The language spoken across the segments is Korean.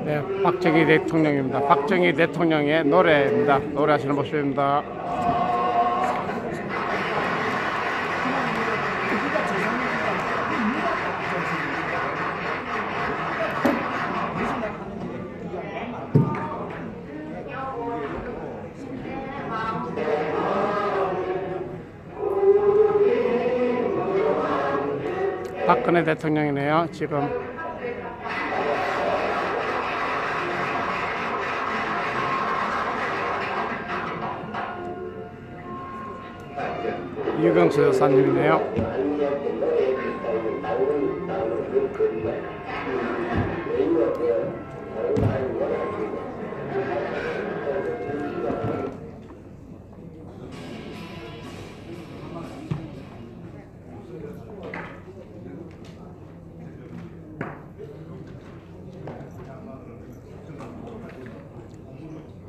네, 박정희 대통령입니다. 박정희 대통령의 노래입니다. 노래하시는 모습입니다. 박근혜 대통령이네요, 지금. 유경수 여사님이네요.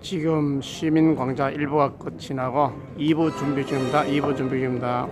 지금 시민광장 1부가 끝이 나고 2부 준비 중입니다. 2부 준비 중입니다.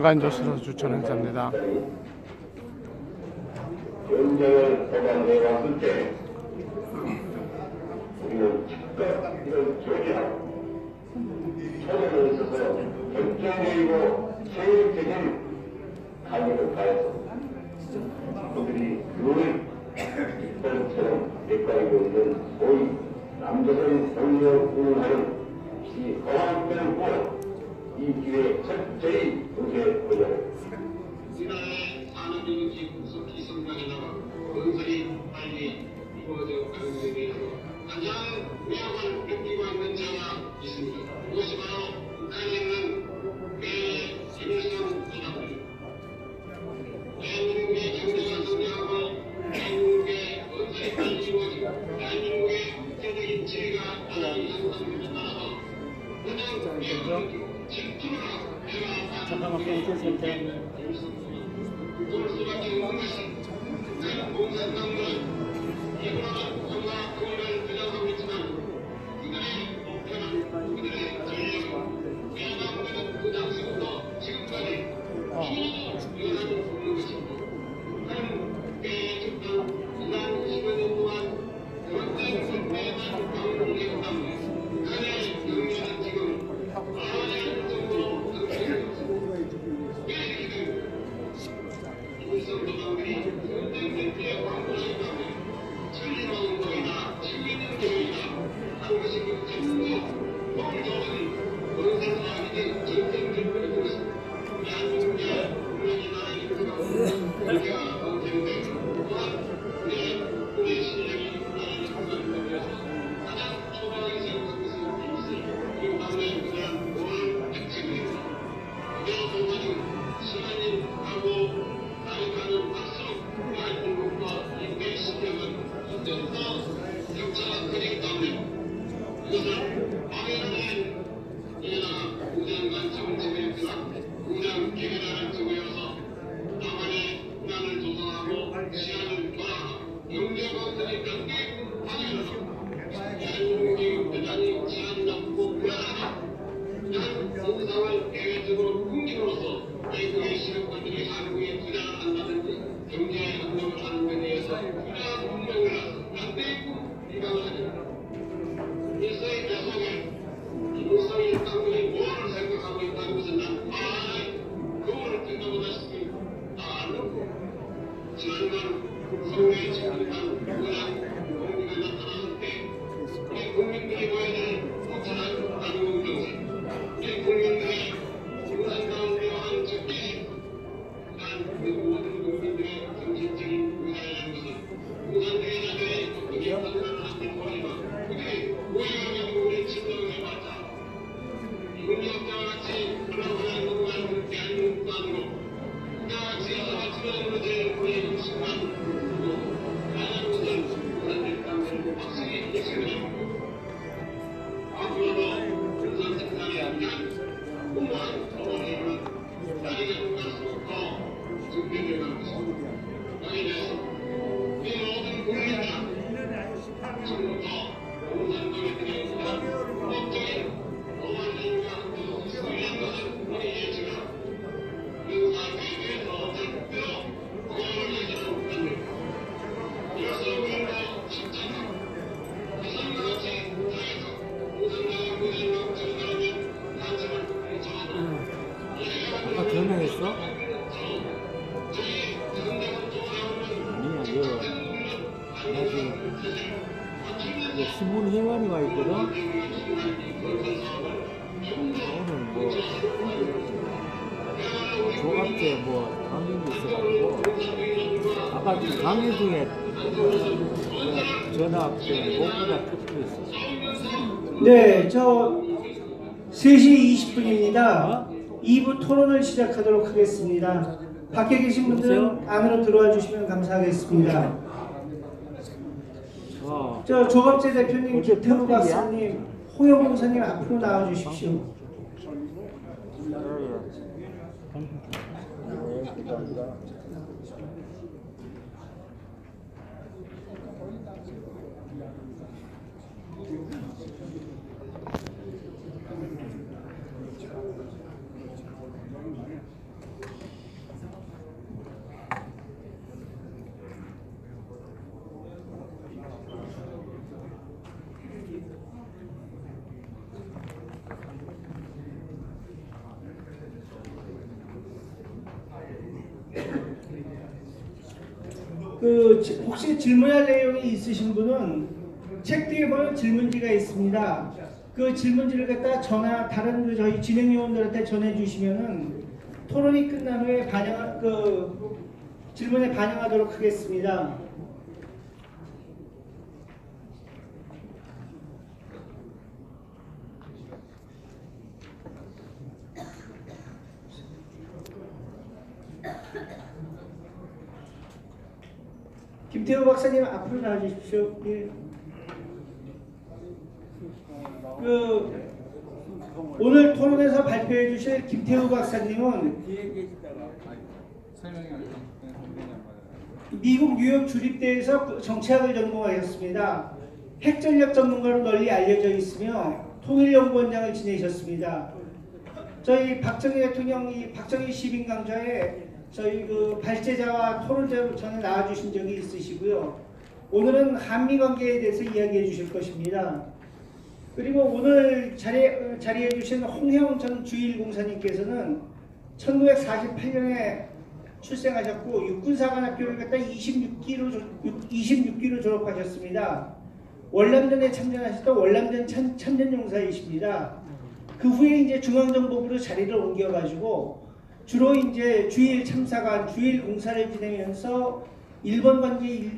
월간 조수로 추천 행사입니다. 전쟁을 해방해 왔을 때 우리는 즉각 이런 조기하고 초대에 있어서 결정적이고 체육적인 강의를 가해서 그들이 늘 이번처럼 맥가이고 있는 소위 남조선 공력 운운하는 이 허황된 꼴 이 기회에 철저히 응해보려고 우리나라의 산업인지 구석기 성장에다가 건설이 빨리 이루어져 가는 것에 대해서 가장 위협을 느끼고 있는 자가 있습니다. 그것이 바로 북한에 있는 김일성 지도부입니다. 대한민국의 경제가 성장하고 대한민국의 건설이 빨리 이루어지고 대한민국의 국제적인 지위가 나라를 향상되는 나라가 가장 위협을 느끼고 잠깐만 꽁트 선택. 그럴 수밖에 없는 것은 공산당들은 이분은 국가와 권력을 주장하고 있지만 그들의 목표는 그들의 전략은 대한민국은 그 당시부터 지금까지 변하지 않는 것입니다. 북한은 대적당 지난 20여 년 동안 그것들 선배만 방문을 해온다면 북한의 경제는 지금 아주 정도로 극심해졌습니다. 김일성 도정들이 전쟁 때 광고했다면 천리노동이나 시민운동이나 한 것이 그 작품도 공정은 외국의 실업자들이 한국에 투자를 한다든지 경제 활동을 하는 데 대해서 투자 운동을 반대했고 비방을 하죠. 일서의 배석에 김일성이 당국이 뭐를 생각하고 있다는 것은 난 그거를 생각보다 싶습니다. 지난번 서울의 집중한 문화 공기가 나타났을 때 우리 국민들이 보여야 될 확실한 자유공정성, 우리 국민들의 지구상 가운데 한 적기 그 모든 국민들의 정신적인 문화라는 것은 공산주의자들의 어떻게 판단을 하는지 모르지만 그들이 오해하며 우리 침략을 해봤다. 이분역자와 같이 하나하나 녹음하는 대한민국만으로 그가 지하와 주변으로 제일 보이는 순간 다양한 것은 공산주의 땅을 확실히 예측합니다. 앞으로도 공산 생산에 대한 공무원 어머니는 나에게 갈수록 더 증명해 갈 것입니다. 여기는 우리 모든 국민과 지금부터 공산주의에 대한 법적인 어머니와 수위한 것은 우리 예측합니다. 그 사회에 대해서 절대로 공헌을 하지는 못합니다. 이로써 우리는 진짜로 이성과 같이 사회에서 공산당의 무진력 정당하면 단체를 정하고 아까 전화했어? 저희 공산당을 좋아하는 아니야, 나 지금 신문 회관에 가 있거든? 오늘 뭐 조갑제 뭐 강연도 있어가지고 아까 그 강의 중에 전화 목보다 듣고 있어. 네, 저 3시 20분입니다. 2부 토론을 시작하도록 하겠습니다. 밖에 계신 분들은 안으로 들어와 주시면 감사하겠습니다. 저 조갑재 대표님, 김태우 박사님, 홍영 목사님 앞으로 나와 주십시오. 혹시 질문할 내용이 있으신 분은 책 뒤에 보면 질문지가 있습니다. 그 질문지를 갖다 다른 저희 진행 요원들한테 전해주시면은 토론이 끝난 후에 질문에 반영하도록 하겠습니다. 김태우 박사님 앞으로 나와주십시오. 예. 오늘 토론에서 발표해 주실 김태우 박사님은 미국 뉴욕 주립대에서 정치학을 전공하셨습니다. 핵전력 전문가로 널리 알려져 있으며 통일연구원장을 지내셨습니다. 저희 박정희 대통령이 박정희 시민강좌에 저희 발제자와 토론자로 전에 나와주신 적이 있으시고요. 오늘은 한미 관계에 대해서 이야기해 주실 것입니다. 그리고 오늘 자리해 주신 홍형 전 주일공사님께서는 1948년에 출생하셨고 육군사관학교를 갖다 26기로 졸업하셨습니다. 월남전에 참전하셨던 월남전 참전용사이십니다. 그 후에 이제 중앙정보부로 자리를 옮겨가지고 주로 이제 주일 참사관, 주일 공사를 지내면서 일본 관계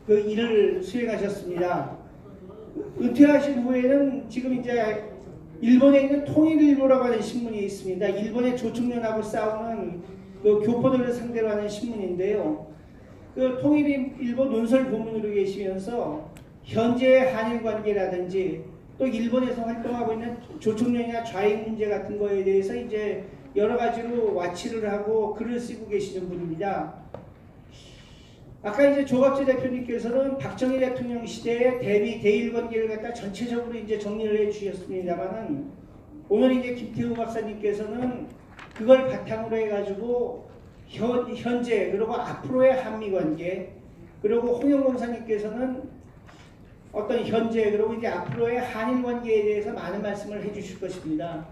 일을 수행하셨습니다. 은퇴하신 후에는 지금 이제 일본에 있는 통일일보라고 하는 신문이 있습니다. 일본의 조총련하고 싸우는 교포들을 상대로 하는 신문인데요. 통일일보 논설 고문으로 계시면서 현재 한일 관계라든지 또 일본에서 활동하고 있는 조총련이나 좌익 문제 같은 거에 대해서 이제 여러 가지로 와치를 하고 글을 쓰고 계시는 분입니다. 아까 이제 조갑재 대표님께서는 박정희 대통령 시대의 대일 관계를 갖다 전체적으로 이제 정리를 해 주셨습니다만은 오늘 이제 김태우 박사님께서는 그걸 바탕으로 해가지고 현재 그리고 앞으로의 한미 관계, 그리고 홍영 공사님께서는 어떤 현재 그리고 이제 앞으로의 한일 관계에 대해서 많은 말씀을 해주실 것입니다.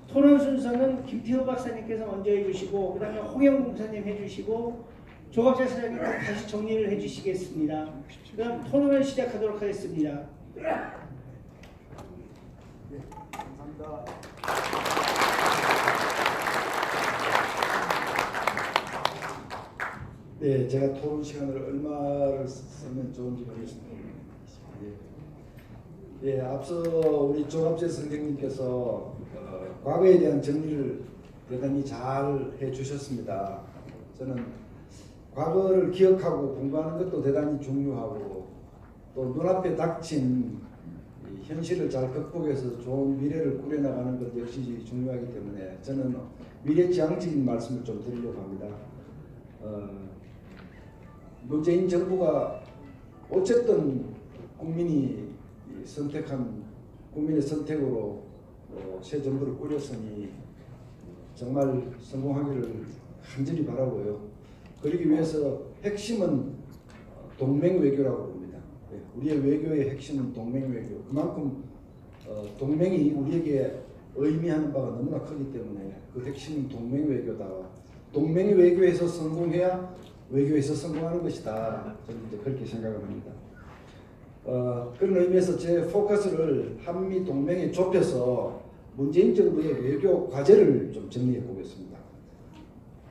토론 순서는 김태호 박사님께서 먼저 해주시고, 그 다음에 홍영 공사님 해주시고, 조갑재 사장님 다시 정리를 해주시겠습니다. 그럼 토론을 시작하도록 하겠습니다. 감사합니다. 네, 제가 토론 시간을 얼마를 쓰면 좋은지 모르겠습니다. 예, 앞서 우리 조갑재 선생님께서 과거에 대한 정리를 대단히 잘 해주셨습니다. 저는 과거를 기억하고 공부하는 것도 대단히 중요하고, 또 눈앞에 닥친 이 현실을 잘 극복해서 좋은 미래를 꾸려나가는 것 역시 중요하기 때문에 저는 미래지향적인 말씀을 좀 드리려고 합니다. 문재인 정부가 어쨌든 국민이 선택한 국민의 선택으로 새 정부를 꾸렸으니 정말 성공하기를 간절히 바라고요. 그러기 위해서 핵심은 동맹 외교라고 봅니다. 우리의 외교의 핵심은 동맹 외교. 그만큼 동맹이 우리에게 의미하는 바가 너무나 크기 때문에 그 핵심은 동맹 외교다. 동맹 외교에서 성공해야 외교에서 성공하는 것이다. 저는 이제 그렇게 생각을 합니다. 그런 의미에서 제 포커스를 한미 동맹에 좁혀서 문재인 정부의 외교 과제를 좀 정리해 보겠습니다.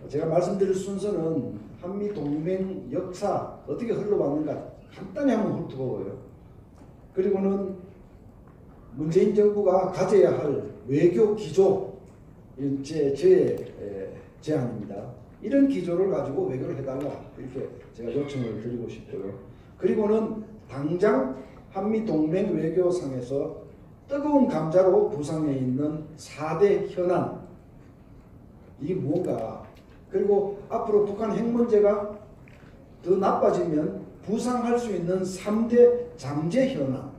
제가 말씀드릴 순서는 한미 동맹 역사 어떻게 흘러왔는가 간단히 한번 훑어보고요. 그리고는 문재인 정부가 가져야 할 외교 기조, 저의 제안입니다. 이런 기조를 가지고 외교를 해달라, 이렇게 제가 요청을 드리고 싶고요. 그리고는 당장 한미 동맹 외교상에서 뜨거운 감자로 부상해 있는 4대 현안, 이게 뭔가, 그리고 앞으로 북한 핵 문제가 더 나빠지면 부상할 수 있는 3대 잠재 현안,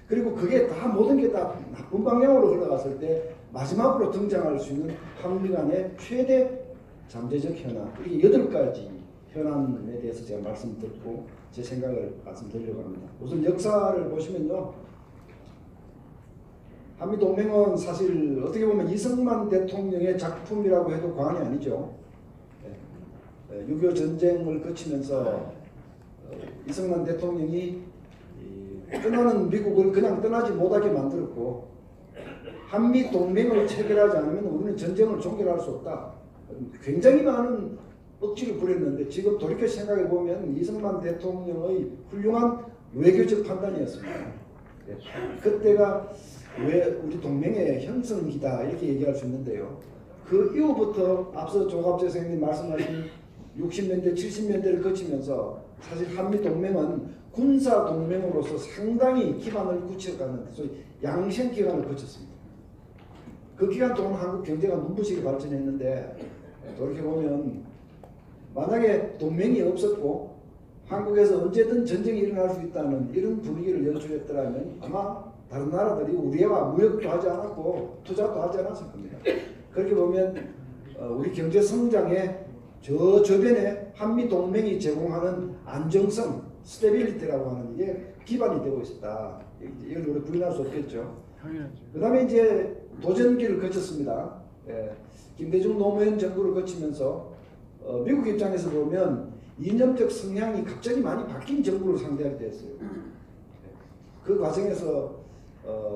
그리고 그게 다 모든 게 다 나쁜 방향으로 흘러갔을 때 마지막으로 등장할 수 있는 한미 간의 최대 잠재적 현안, 이게 8가지 현안에 대해서 제가 말씀드리고 제 생각을 말씀드리려고 합니다. 우선 역사를 보시면요, 한미동맹은 사실 어떻게 보면 이승만 대통령의 작품이라고 해도 과언이 아니죠. 6.25 전쟁을 거치면서 이승만 대통령이 떠나는 미국을 그냥 떠나지 못하게 만들었고, 한미동맹을 체결하지 않으면 우리는 전쟁을 종결할 수 없다, 굉장히 많은 억지를 부렸는데 지금 돌이켜 생각해 보면 이승만 대통령의 훌륭한 외교적 판단이었습니다. 그때가 왜 우리 동맹의 형성기다 이렇게 얘기할 수 있는데요. 그 이후부터 앞서 조갑재 선생님 말씀하신 60년대 70년대를 거치면서 사실 한미동맹은 군사동맹으로서 상당히 기반을 굳혀가는 소위 양생 기간을 거쳤습니다. 그 기간 동안 한국 경제가 눈부시게 발전했는데, 돌이켜보면 만약에 동맹이 없었고 한국에서 언제든 전쟁이 일어날 수 있다는 이런 분위기를 연출했더라면 아마 다른 나라들이 우리와 무역도 하지 않았고 투자도 하지 않았을 겁니다. 그렇게 보면 우리 경제 성장의 저변에 한미동맹이 제공하는 안정성, 스테빌리티라고 하는 게 기반이 되고 있었다. 이걸 우리 부인할 수 없겠죠. 그 다음에 이제 도전기를 거쳤습니다. 김대중 노무현 정부를 거치면서 미국 입장에서 보면 이념적 성향이 갑자기 많이 바뀐 정부를 상대할 때였어요. 그 과정에서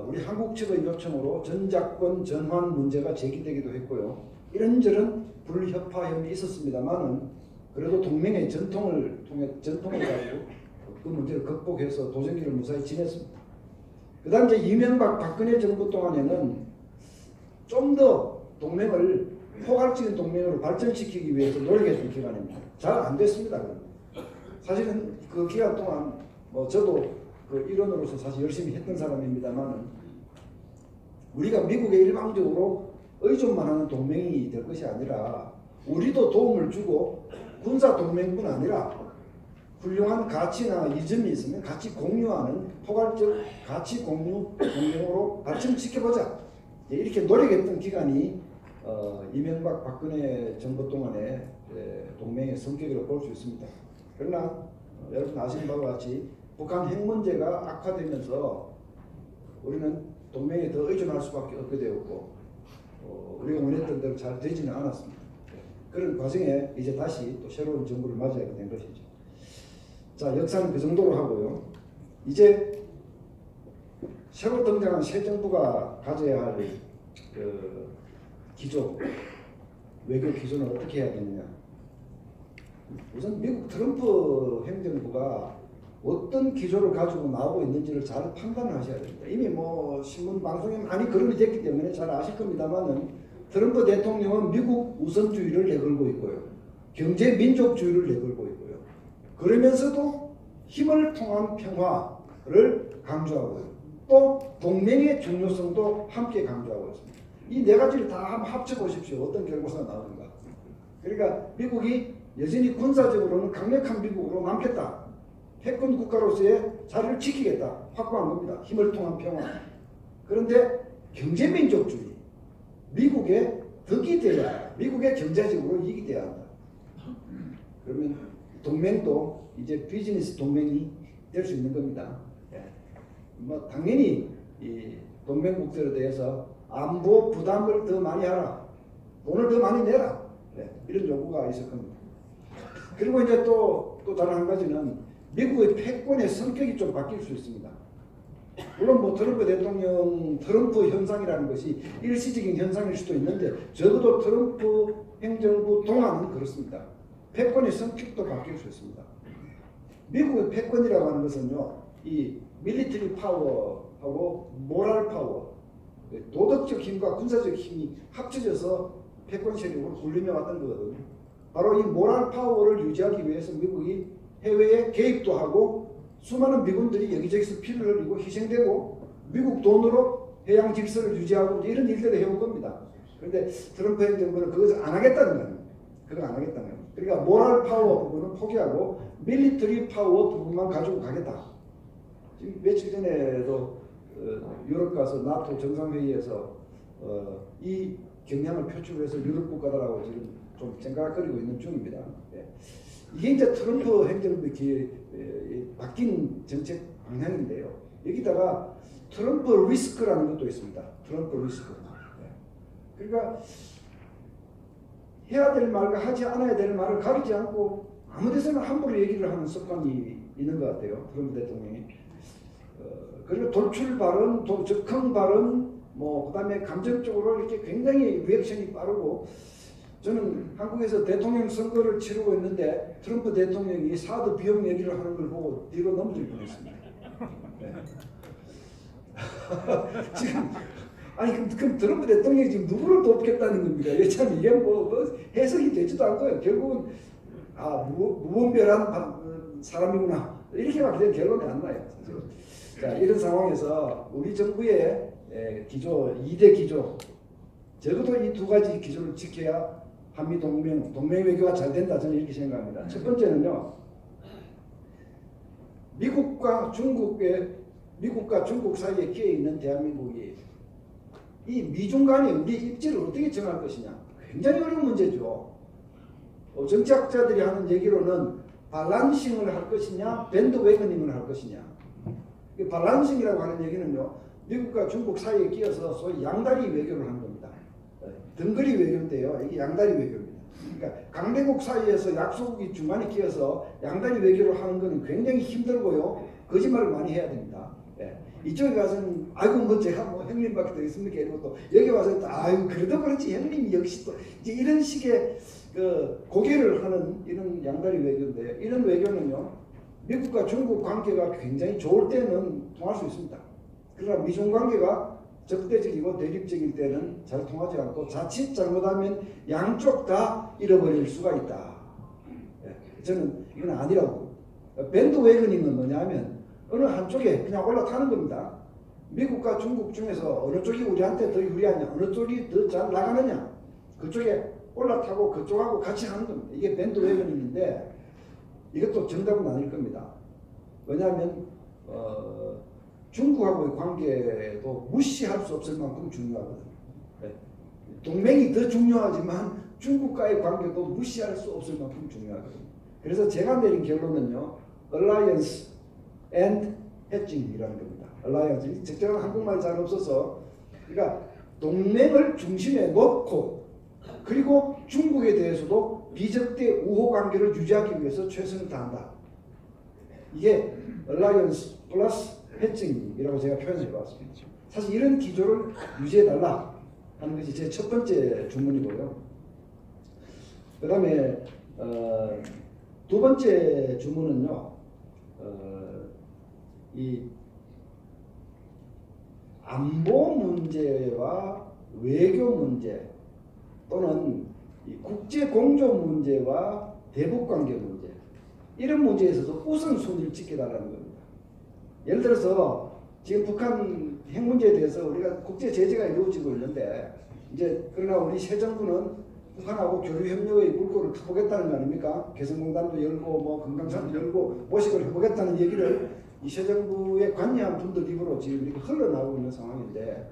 우리 한국 측의 요청으로 전작권 전환 문제가 제기되기도 했고요. 이런저런 불협화음이 있었습니다만은 그래도 동맹의 전통을 가지고 그 문제를 극복해서 도전기를 무사히 지냈습니다. 그 다음 이제 이명박 박근혜 정부 동안에는 좀 더 동맹을 포괄적인 동맹으로 발전시키기 위해서 노력했던 기간입니다. 잘 안 됐습니다. 사실은 그 기간 동안 저도 그 일원으로서 사실 열심히 했던 사람입니다만, 우리가 미국에 일방적으로 의존만 하는 동맹이 될 것이 아니라 우리도 도움을 주고 군사 동맹뿐 아니라 훌륭한 가치나 이점이 있으면 같이 공유하는 포괄적 가치 공유 동맹으로 발전시켜보자, 이렇게 노력했던 기간이 이명박 박근혜 정부 동안의 동맹의 성격을 볼 수 있습니다. 그러나 여러분 아시는 바와 같이 북한 핵 문제가 악화되면서 우리는 동맹에 더 의존할 수밖에 없게 되었고 우리가 원했던 대로 잘 되지는 않았습니다. 그런 과정에 이제 다시 또 새로운 정부를 맞이하게 된 것이죠. 자, 역사는 그 정도로 하고요. 이제 새로 등장한 새 정부가 가져야 할 그 기조, 외교 기조는 어떻게 해야 되느냐. 우선 미국 트럼프 행정부가 어떤 기조를 가지고 나오고 있는지를 잘 판단하셔야 됩니다. 이미 뭐 신문 방송에 많이 거론이 됐기 때문에 잘 아실 겁니다만은 트럼프 대통령은 미국 우선주의를 내걸고 있고요. 경제 민족주의를 내걸고 있고요. 그러면서도 힘을 통한 평화를 강조하고요. 또 동맹의 중요성도 함께 강조하고 있습니다. 이 네 가지를 다 한번 합쳐보십시오. 어떤 결과가 나오는가. 그러니까 미국이 여전히 군사적으로는 강력한 미국으로 남겠다. 패권 국가로서의 자리를 지키겠다. 확고한 겁니다. 힘을 통한 평화. 그런데 경제민족주의. 미국의 덕이 돼야 한다. 미국의 경제적으로 이익이 돼야 한다. 그러면 동맹도 이제 비즈니스 동맹이 될 수 있는 겁니다. 뭐 당연히 이 동맹국들에 대해서 안보 부담을 더 많이 하라. 돈을 더 많이 내라. 이런 요구가 있을 겁니다. 그리고 이제 또 다른 한 가지는 미국의 패권의 성격이 좀 바뀔 수 있습니다. 물론 뭐 트럼프 대통령 트럼프 현상이라는 것이 일시적인 현상일 수도 있는데 적어도 트럼프 행정부 동안은 그렇습니다. 패권의 성격도 바뀔 수 있습니다. 미국의 패권이라고 하는 것은요, 이 밀리터리 파워하고 모랄 파워, 도덕적 힘과 군사적 힘이 합쳐져서 패권 세력으로 굴리며 왔던 거거든요. 바로 이 모랄 파워를 유지하기 위해서 미국이 해외에 개입도 하고 수많은 미군들이 여기저기서 피를 흘리고 희생되고 미국 돈으로 해양 질서를 유지하고 이런 일들을 해온 겁니다. 그런데 트럼프 행정부는 그것을 안 하겠다는 거예요. 그거 안 하겠다는 거예요. 그러니까 모랄 파워 부분은 포기하고 밀리터리 파워 부분만 가지고 가겠다. 지금 며칠 전에도 유럽 가서 나토 정상회의에서 이 경향을 표출해서 유럽 국가들하고 지금 좀 생각거리고 있는 중입니다. 이게 이제 트럼프 행정부의 바뀐 정책 방향인데요. 여기다가 트럼프 리스크라는 것도 있습니다. 트럼프 리스크. 그러니까 해야 될 말과 하지 않아야 될 말을 가리지 않고 아무 데서나 함부로 얘기를 하는 습관이 있는 것 같아요. 트럼프 대통령이. 그리고 돌출 발언, 적흥 발언, 뭐 그다음에 감정적으로 이렇게 굉장히 리액션이 빠르고 저는 한국에서 대통령 선거를 치르고 있는데 트럼프 대통령이 사드 비용 얘기를 하는 걸 보고 뒤로 넘어질 뻔했습니다. 네. 지금 아니 그럼 트럼프 대통령이 지금 누구를 돕겠다는 겁니까? 참 이게 뭐 해석이 되지도 않고요. 결국은 무분별한 사람이구나 이렇게밖에 된 결론이 안 나요. 사실. 자, 이런 상황에서 우리 정부의 기조 2대 기조 적어도 이 두 가지 기조를 지켜야 한미 동맹 외교가 잘 된다 저는 이렇게 생각합니다. 첫 번째는요. 미국과 중국 사이에 끼어 있는 대한민국이 이 미중 간의 우리 입지를 어떻게 정할 것이냐 굉장히 어려운 문제죠. 정치학자들이 하는 얘기로는 밸런싱을 할 것이냐 밴드웨거닝을 할 것이냐. 이 밸런싱이라고 하는 얘기는요. 미국과 중국 사이에 끼어서 소위 양다리 외교를 하는 겁니다. 등거리 외교인데요. 이게 양다리 외교입니다. 그러니까 강대국 사이에서 약소국이 중간에 끼어서 양다리 외교를 하는 것은 굉장히 힘들고요. 거짓말을 많이 해야 됩니다. 이쪽에 가서는 아이고 뭐 제가 뭐 형님밖에 더 있습니까? 이러고 또 여기 와서 또 아이고 그래도 그렇지 형님이 역시 또 이제 이런 식의 그 고개를 하는 이런 양다리 외교인데 이런 외교는요. 미국과 중국 관계가 굉장히 좋을 때는 통할 수 있습니다. 그러나 미중 관계가 적대적이고 대립적일 때는 잘 통하지 않고 자칫 잘못하면 양쪽 다 잃어버릴 수가 있다. 저는 이건 아니라고. 밴드웨거닝은 뭐냐면 어느 한쪽에 그냥 올라타는 겁니다. 미국과 중국 중에서 어느 쪽이 우리한테 더 유리하냐, 어느 쪽이 더 잘 나가느냐, 그쪽에 올라타고 그쪽하고 같이 하는 겁니다. 이게 밴드웨거닝인데 이것도 정답은 아닐 겁니다. 왜냐하면 중국하고의 관계도 무시할 수 없을 만큼 중요하거든요. 동맹이 더 중요하지만 중국과의 관계도 무시할 수 없을 만큼 중요하거든요. 그래서 제가 내린 결론은요, Alliance and Hedging이라는 겁니다. Alliance, 적절한 한국말이 잘 없어서, 그러니까 동맹을 중심에 놓고 그리고 중국에 대해서도 비적대 우호 관계를 유지하기 위해서 최선을 다한다. 이게 Alliance 플러스 Hedging이라고 제가 표현해 봤습니다. 사실 이런 기조를 유지해달라 하는 것이 제 첫 번째 주문이고요. 그 다음에 두 번째 주문은요, 이 안보 문제와 외교 문제 또는 이 국제 공조 문제와 대북 관계 문제, 이런 문제에서도 우선순위를 지켜달라는 겁니다. 예를 들어서 지금 북한 핵 문제에 대해서 우리가 국제 제재가 이루어지고 있는데, 이제 그러나 우리 새 정부는 북한하고 교류 협력의 물꼬를 타보겠다는 거 아닙니까? 개성공단도 열고 뭐 금강산도 열고 모색을 해보겠다는 얘기를 이 새 정부의 관여한 분들 입으로 지금 이렇게 흘러나오고 있는 상황인데,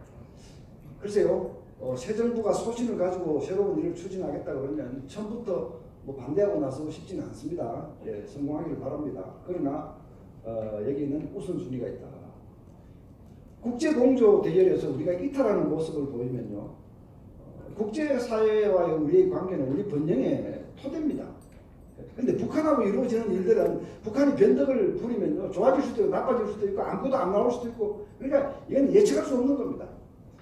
글쎄요, 새 정부가 소신을 가지고 새로운 일을 추진하겠다 그러면 처음부터 뭐 반대하고 나서고 싶지는 않습니다. 예, 성공하기를 바랍니다. 그러나 여기는 우선순위가 있다. 국제공조 대결에서 우리가 이탈하는 모습을 보이면요, 국제사회와의 우리의 관계는 우리 번영의 토대입니다. 근데 북한하고 이루어지는 일들은 북한이 변덕을 부리면요, 좋아질 수도 있고 나빠질 수도 있고 아무것도 안 나올 수도 있고, 그러니까 이건 예측할 수 없는 겁니다.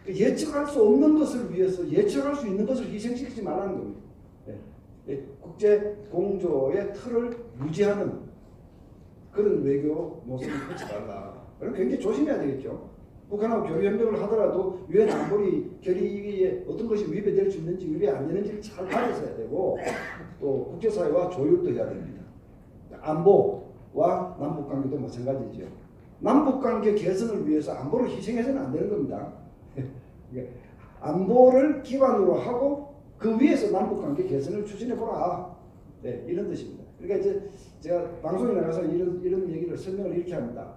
예측할 수 없는 것을 위해서 예측할 수 있는 것을 희생시키지 말라는 겁니다. 국제공조의 틀을 유지하는 그런 외교 모습을 펼쳐달라. 그럼 굉장히 조심해야 되겠죠. 북한하고 교류협력을 하더라도 유엔 안보리 결의에 어떤 것이 위배될 수 있는지 위배 안 되는지를 잘 가려서 해야 되고, 또 국제사회와 조율도 해야 됩니다. 안보와 남북관계도 마찬가지죠. 남북관계 개선을 위해서 안보를 희생해서는 안 되는 겁니다. 안보를 기반으로 하고 그 위에서 남북관계 개선을 추진해보라. 네, 이런 뜻입니다. 그러니까 이제 제가 방송에 나가서 이런 얘기를 설명을 이렇게 합니다.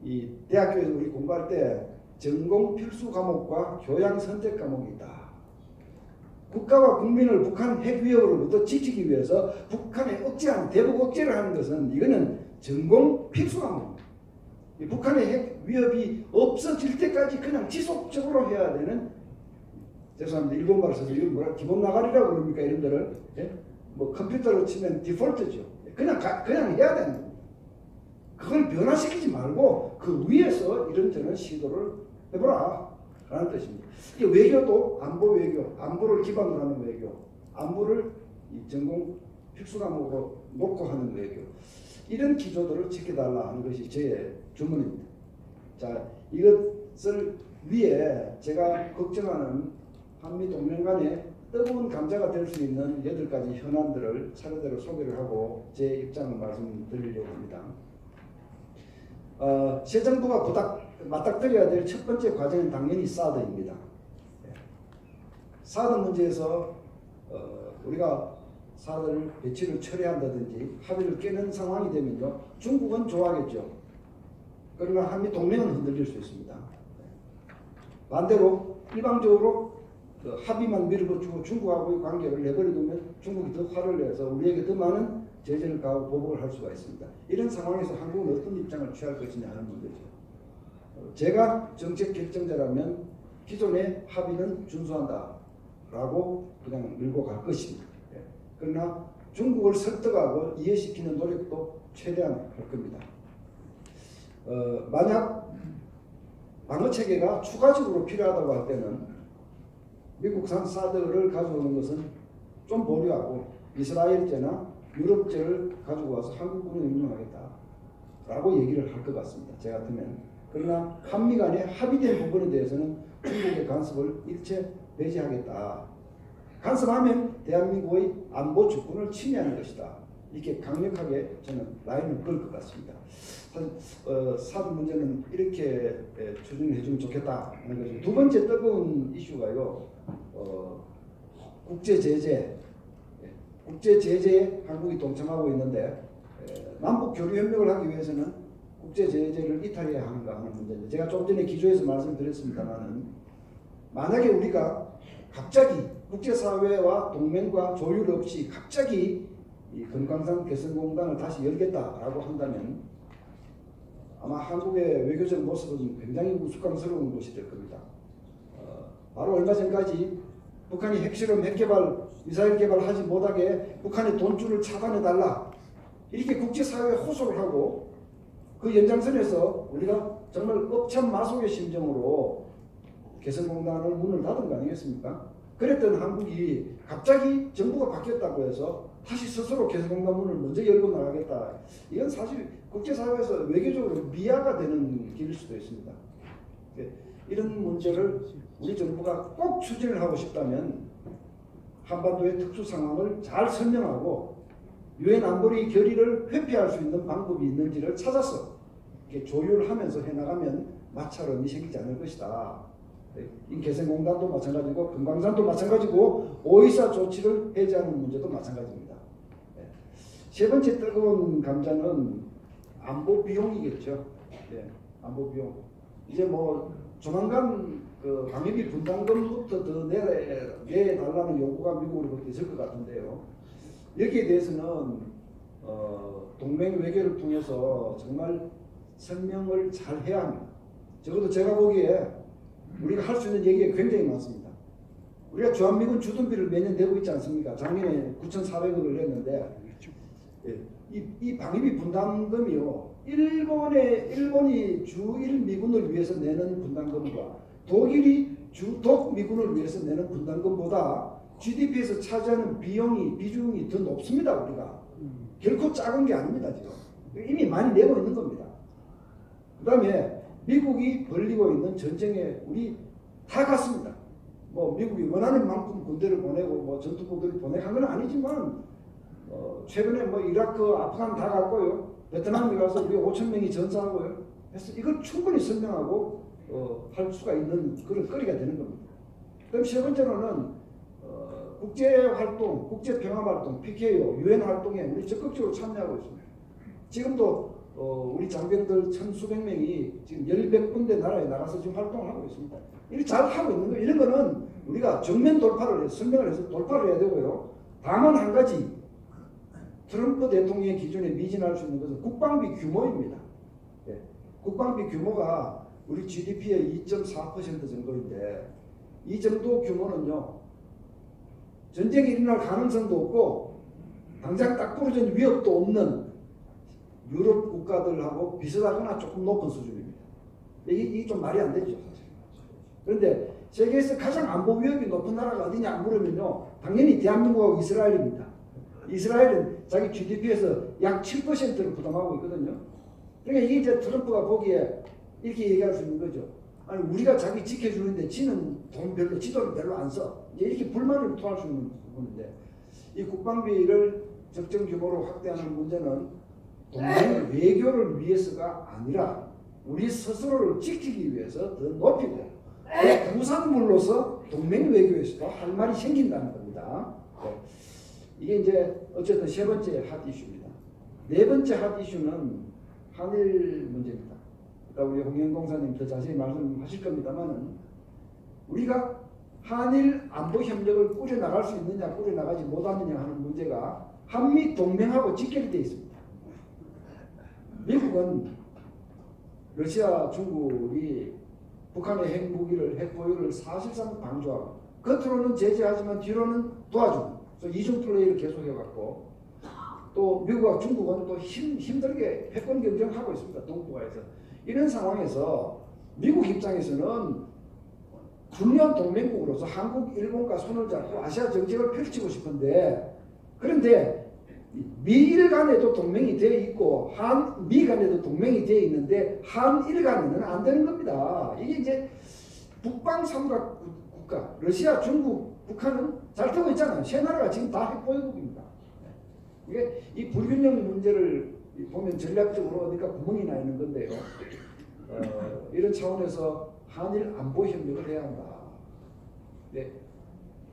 이 대학교에서 우리 공부할 때 전공 필수 과목과 교양 선택 과목이 있다. 국가와 국민을 북한 핵 위협으로부터 지키기 위해서 북한의 억제하는, 대북 억제를 하는 것은 이거는 전공 필수 과목입니다. 북한의 핵 위협이 없어질 때까지 그냥 지속적으로 해야 되는, 죄송합니다, 일본말을 써서 이건 뭐라 기본 나가리라고 그럽니까 이름들을? 예? 뭐 컴퓨터로 치면 디폴트죠. 그냥 해야 되는 겁니다. 그걸 변화시키지 말고 그 위에서 이런저런 시도를 해보라 라는 뜻입니다. 이게 외교도 안보 외교, 안보를 기반으로 하는 외교, 안보를 이 전공 필수 과목으로 놓고 하는 외교, 이런 기조들을 지켜달라 하는 것이 제 주문입니다. 자, 이것을 위해 제가 걱정하는 한미 동맹 간의 뜨거운 감자가 될 수 있는 8가지 현안들을 차례대로 소개를 하고 제 입장을 말씀드리려고 합니다. 새 정부가 맞닥뜨려야 될 첫 번째 과정은 당연히 사드입니다. 사드 문제에서 우리가 사드를 배치를 철회한다든지 합의를 깨는 상황이 되면요, 중국은 좋아하겠죠. 그러나 한미 동맹은 흔들릴 수 있습니다. 반대로 일방적으로 합의만 밀어붙이고 중국하고의 관계를 내버려두면 중국이 더 화를 내서 우리에게 더 많은 제재를 가하고 보복을 할 수가 있습니다. 이런 상황에서 한국은 어떤 입장을 취할 것이냐 하는 문제죠. 제가 정책 결정자라면 기존의 합의는 준수한다라고 그냥 밀고 갈 것입니다. 그러나 중국을 설득하고 이해시키는 노력도 최대한 할 겁니다. 만약 방어체계가 추가적으로 필요하다고 할 때는 미국산 사드를 가져오는 것은 좀 보류하고 이스라엘제나 유럽제를 가지고 와서 한국군에 운용하겠다라고 얘기를 할 것 같습니다. 제 같으면. 그러나 한미 간에 합의된 부분에 대해서는 중국의 간섭을 일체 배제하겠다. 간섭하면 대한민국의 안보 주권을 침해하는 것이다. 이렇게 강력하게 저는 라인을 걸 것 같습니다. 사실 사드 문제는 이렇게 추진을 해주면 좋겠다 하는 거죠. 두 번째 뜨거운 이슈가요, 국제 제재. 국제 제재에 한국이 동참하고 있는데 남북 교류 협력을 하기 위해서는 국제 제재를 이탈해야 하는가 하는 문제인데, 제가 좀 전에 기조에서 말씀드렸습니다만은 만약에 우리가 갑자기 국제사회와 동맹과 조율 없이 갑자기 이 금강산 개성공단을 다시 열겠다라고 한다면 아마 한국의 외교적 모습은 굉장히 우스꽝스러운 것이 될 겁니다. 바로 얼마 전까지 북한이 핵실험, 핵개발, 미사일 개발하지 못하게 북한의 돈줄을 차단해달라 이렇게 국제사회에 호소를 하고 그 연장선에서 우리가 정말 업참마속의 심정으로 개성공단을 문을 닫은 거 아니겠습니까? 그랬던 한국이 갑자기 정부가 바뀌었다고 해서 다시 스스로 개성공단 문을 먼저 열고 나가겠다. 이건 사실 국제사회에서 외교적으로 미아가 되는 길일 수도 있습니다. 이런 문제를 우리 정부가 꼭 추진을 하고 싶다면 한반도의 특수 상황을 잘 설명하고 유엔 안보리 결의를 회피할 수 있는 방법이 있는지를 찾아서 조율하면서 해나가면 마찰은 생기지 않을 것이다. 이 개성공단도 마찬가지고 금강산도 마찬가지고 오이사 조치를 해제하는 문제도 마찬가지입니다. 세 번째 뜨거운 감자는 안보 비용이겠죠. 안보 비용. 이제 뭐 조만간 그 방위비 분담금부터 더 내달라는 요구가 미국으로부터 있을 것 같은데요. 여기에 대해서는 동맹 외교를 통해서 정말 설명을 잘 해야 합니다. 적어도 제가 보기에 우리가 할 수 있는 얘기가 굉장히 많습니다. 우리가 주한미군 주둔비를 매년 내고 있지 않습니까? 작년에 9,400억을 냈는데 이 방위비 분담금이요. 일본이 주1미군을 위해서 내는 분담금과 독일이 주독미군을 위해서 내는 분담금보다 GDP에서 차지하는 비중이 더 높습니다. 우리가 결코 작은 게 아닙니다. 지금 이미 많이 내고 있는 겁니다. 그 다음에 미국이 벌리고 있는 전쟁에 우리 다 갔습니다. 뭐 미국이 원하는 만큼 군대를 보내고 뭐 전투부들을 보내간 건 아니지만 최근에 뭐 이라크, 아프간 다 갔고요. 베트남에 가서 우리 5,000명이 전사하고요. 그래서 이걸 충분히 설명하고 할 수가 있는 그런 거리가 되는 겁니다. 그럼 세 번째로는 국제활동, 국제평화활동, PKO, 유엔 활동에 우리 적극적으로 참여하고 있습니다. 지금도 우리 장병들 1,000수백 명이 지금 10군데 나라에 나가서 지금 활동을 하고 있습니다. 이렇게 잘 하고 있는 거 이런 거는 우리가 정면 돌파를 해서 설명을 해서 돌파를 해야 되고요. 다만 한 가지 트럼프 대통령의 기준에 미진할 수 있는 것은 국방비 규모입니다. 국방비 규모가 우리 GDP의 2.4% 정도인데 이 정도 규모는요. 전쟁이 일어날 가능성도 없고 당장 딱 부러진 위협도 없는 유럽 국가들하고 비슷하거나 조금 높은 수준입니다. 이게 좀 말이 안 되죠. 사실. 그런데 세계에서 가장 안보 위협이 높은 나라가 어디냐 물으면요. 당연히 대한민국하고 이스라엘입니다. 이스라엘은 자기 GDP에서 약 7%를 부담하고 있거든요. 그러니까 이게 이제 트럼프가 보기에 이렇게 얘기할 수 있는 거죠. 아니 우리가 자기 지켜주는데 지는 지도를 별로 안 써. 이제 이렇게 불만을 토할 수 있는 부분인데 이 국방비를 적정 규모로 확대하는 문제는 동맹 외교를 위해서가 아니라 우리 스스로를 지키기 위해서 더 높이고 부산물로서 동맹 외교에서도 할 말이 생긴다는 겁니다. 이게 이제 어쨌든 세 번째 핫 이슈입니다. 네 번째 핫 이슈는 한일 문제입니다. 우리 홍영공사님 더 자세히 말씀하실 겁니다만은 우리가 한일 안보 협력을 꾸려나갈 수 있느냐 꾸려나가지 못하느냐 하는 문제가 한미 동맹하고 직결이 되어 있습니다. 미국은 러시아, 중국이 북한의 핵무기를, 핵보유를 사실상 방조하고 겉으로는 제재하지만 뒤로는 도와주고 그래서 이중 플레이를 계속해왔고 또 미국과 중국은 또 힘들게 패권 경쟁하고 있습니다. 동북아에서. 이런 상황에서 미국 입장에서는 중요한 동맹국으로서 한국, 일본과 손을 잡고 아시아 정책을 펼치고 싶은데 그런데 미일 간에도 동맹이 되어 있고 한미 간에도 동맹이 되어 있는데 한일 간에는 안 되는 겁니다. 이게 이제 북방 삼각 국가 러시아, 중국, 북한은 잘 되고 있잖아요. 세 나라가 지금 다 핵보유국입니다. 이게 이 불균형 문제를 보면 전략적으로 어디가 구멍이 나 있는 건데요. 이런 차원에서 한일 안보 협력을 해야 한다. 네.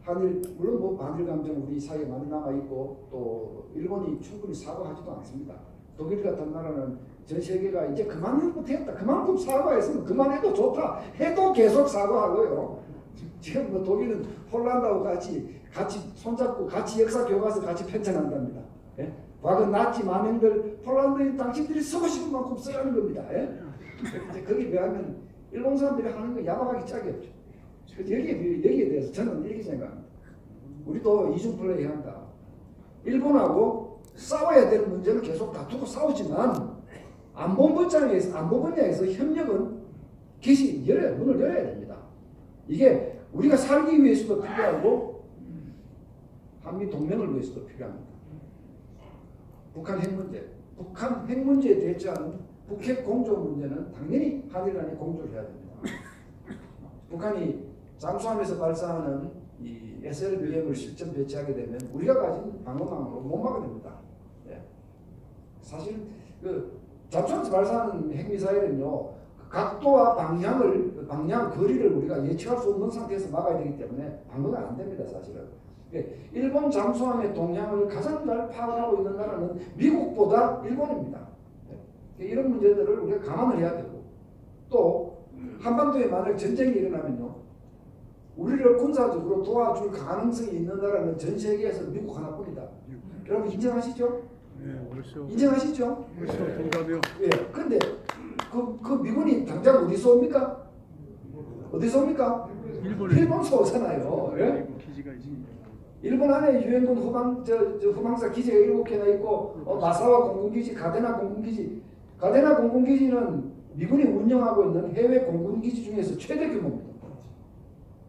한일 물론 뭐 반일 감정 우리 사이에 많이 남아 있고 또 일본이 충분히 사과하지도 않습니다. 독일 같은 나라는 전 세계가 이제 그만큼 못했다. 그만큼 사과했으면 그만해도 좋다. 해도 계속 사과하고요. 지금 뭐 독일은 폴란드하고 같이 손잡고 같이 역사 교과서 같이 편찬한답니다. 예? 과거 나치 만행들 폴란드인 당신들이 쓰고 싶은 만큼 쓰라는 겁니다. 예? 이제 거기 비하면 일본 사람들이 하는 거 야박하기 짝이 없죠. 여기에 대해서 저는 이렇게 생각합니다. 우리도 이중 플레이 한다. 일본하고 싸워야 될 문제를 계속 다투고 싸우지만 안보 분야에서 협력은 문을 열어야 됩니다. 이게 우리가 살기 위해서도 필요하고 한미 동맹을 위해서도 필요합니다. 북한 핵 문제에 대처하는 북핵 공조 문제는 당연히 한일 간에 공조를 해야 됩니다. 북한이 잠수함에서 발사하는 이 SLBM을 실전 배치하게 되면 우리가 가진 방어망으로 못 막아냅니다. 예. 사실 그 잠수함에서 발사하는 핵미사일은요, 각도와 방향, 거리를 우리가 예측할 수 없는 상태에서 막아야 되기 때문에 방어가 안 됩니다, 사실은. 일본 잠수함의 동향을 가장 잘 파악하고 있는 나라는 미국보다 일본입니다. 이런 문제들을 우리가 감안을 해야 되고, 또 한반도에 만약 전쟁이 일어나면요, 우리를 군사적으로 도와줄 가능성이 있는 나라는 전 세계에서 미국 하나뿐이다. 여러분 인정하시죠? 네, 그렇죠. 인정하시죠? 그렇죠. 동감이요. 예. 근데 그 미군이 당장 어디서 옵니까? 어디서 옵니까? 일본에서 오잖아요. 예? 기지가 있습니다. 일본 안에 유엔군 후방사 기지가 7개나 있고, 마사와 공군기지, 가데나 공군기지는 미군이 운영하고 있는 해외 공군기지 중에서 최대 규모입니다.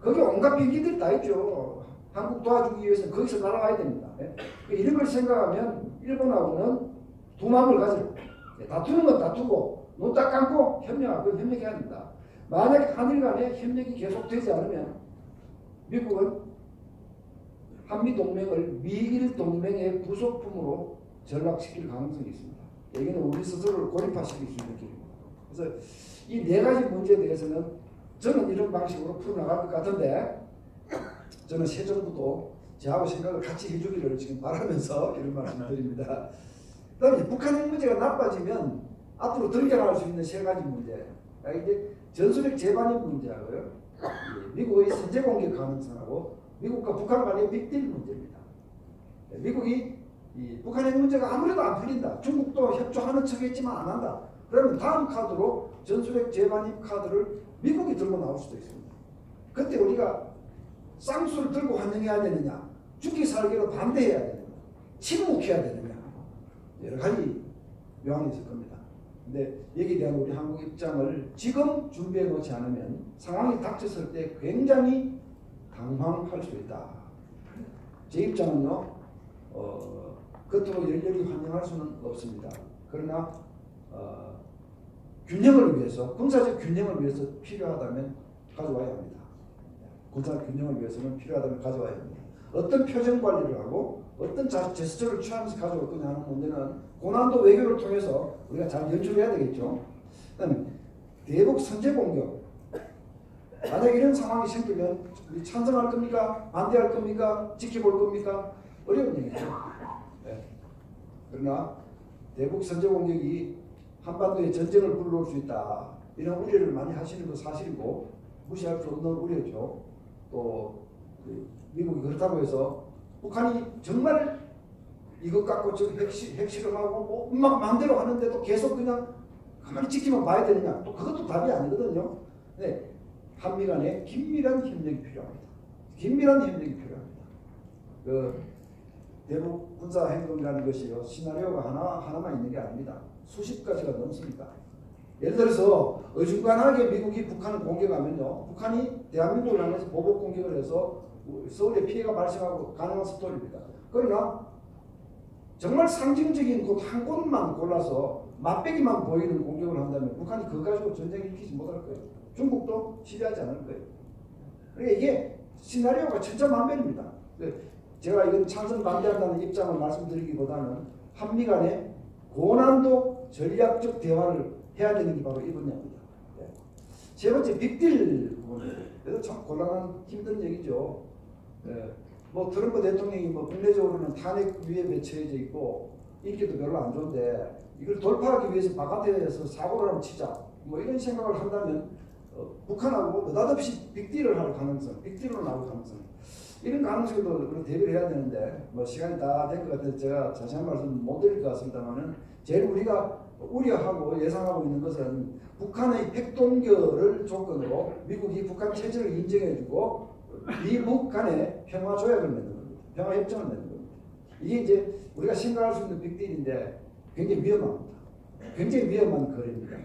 거기 온갖 비기들이 다 있죠. 한국 도와주기 위해서 거기서 날아와야 됩니다. 예? 이런 걸 생각하면 일본하고는 두 마음을 가지고, 다투는 건 다투고 눈 딱 감고 협력해야 됩니다. 만약 한일 간에 협력이 계속되지 않으면 미국은 한미 동맹을 미일 동맹의 부속품으로 전락시킬 가능성이 있습니다. 여기는 우리 스스로를 고립화시킬 수 있는 길입니다. 그래서 이 네 가지 문제에 대해서는 저는 이런 방식으로 풀어나갈 것 같은데, 저는 새 정부도 저하고 생각을 같이 해주기를 지금 바라면서 이런 말씀을 드립니다. 그 다음에 북한 핵 문제가 나빠지면 앞으로 등장할 수 있는 세 가지 문제. 이제 전술핵 재반입 문제하고요, 미국의 선제 공격 가능성하고 미국과 북한 간의 빅딜 문제입니다. 미국이 북한 핵 문제가 아무래도 안 풀린다, 중국도 협조하는 척했지만 안 한다, 그러면 다음 카드로 전술핵 재반입 카드를 미국이 들고 나올 수도 있습니다. 그때 우리가 쌍수를 들고 환영해야 되느냐, 죽기 살기로 반대해야 되느냐, 침묵해야 되느냐, 여러 가지 묘안이 있을 겁니다. 근데 여기에 대한 우리 한국 입장을 지금 준비해 놓지 않으면 상황이 닥쳤을 때 굉장히 당황할 수 있다. 제 입장은요, 겉으로 열렬히 환영할 수는 없습니다. 그러나 균형을 위해서, 군사적 균형을 위해서 필요하다면 가져와야 합니다. 군사적 균형을 위해서는 필요하다면 가져와야 합니다. 어떤 표정 관리를 하고 어떤 제스처를 취하면서 가져올 거냐 하는 문제는 고난도 외교를 통해서 우리가 잘 연출해야 되겠죠. 그다음에 대북 선제 공격, 만약 이런 상황이 생기면 우리 찬성할 겁니까? 반대할 겁니까? 지켜볼 겁니까? 어려운 얘기죠. 네. 그러나 대북 선제 공격이 한반도에 전쟁을 불러올 수 있다, 이런 우려를 많이 하시는 건 사실이고 무시할 수 없는 우려죠. 또 미국이 그렇다고 해서 북한이 정말 이것 갖고 저 핵실험하고 막 마음대로 하는데도 계속 그냥 가만히 지키면 봐야 되느냐, 또 그것도 답이 아니거든요. 네. 한미 간에 긴밀한 협력이 필요합니다. 긴밀한 협력이 필요합니다. 그 대북 군사 행동이라는 것이요, 시나리오가 하나만 있는 게 아닙니다. 수십 가지가 넘습니다. 예를 들어서 어중간하게 미국이 북한을 공격하면요, 북한이 대한민국을 향해서 보복 공격을 해서 서울에 피해가 발생하고 가능한 스토리입니다. 그러나 정말 상징적인 곳 한 곳만 골라서 맛배기만 보이는 공격을 한다면 북한이 그거 가지고 전쟁을 일으키지 못할 거예요. 중국도 시비하지 않을 거예요. 그러니까 이게 시나리오가 천차만별입니다. 제가 이건 찬성 반대한다는 입장을 말씀드리기보다는 한미 간에 고난도 전략적 대화를 해야 되는 게 바로 이 분야입니다. 세 번째, 빅딜 부분이에요. 그래서 참 곤란한 힘든 얘기죠. 뭐 트럼프 대통령이 뭐 국내적으로는 탄핵 위협에 처해져 있고 인기도 별로 안 좋은데 이걸 돌파하기 위해서 바깥에서 사고를 한번 치자, 뭐 이런 생각을 한다면 북한하고 느닷없이 빅딜을 할 가능성, 빅딜로 나올 가능성, 이런 가능성도 대비를 해야 되는데 뭐 시간이 다 된 것 같아서 제가 자세한 말씀 못 드릴 것 같습니다만은 제일 우리가 우려하고 예상하고 있는 것은 북한의 핵동결을 조건으로 미국이 북한 체제를 인정해주고 미국 간에 평화 조약을 맺는 겁니다. 평화 협정을 맺는 겁니다. 이게 이제 우리가 생각할 수 있는 빅딜인데 굉장히 위험합니다. 굉장히 위험한 거래입니다.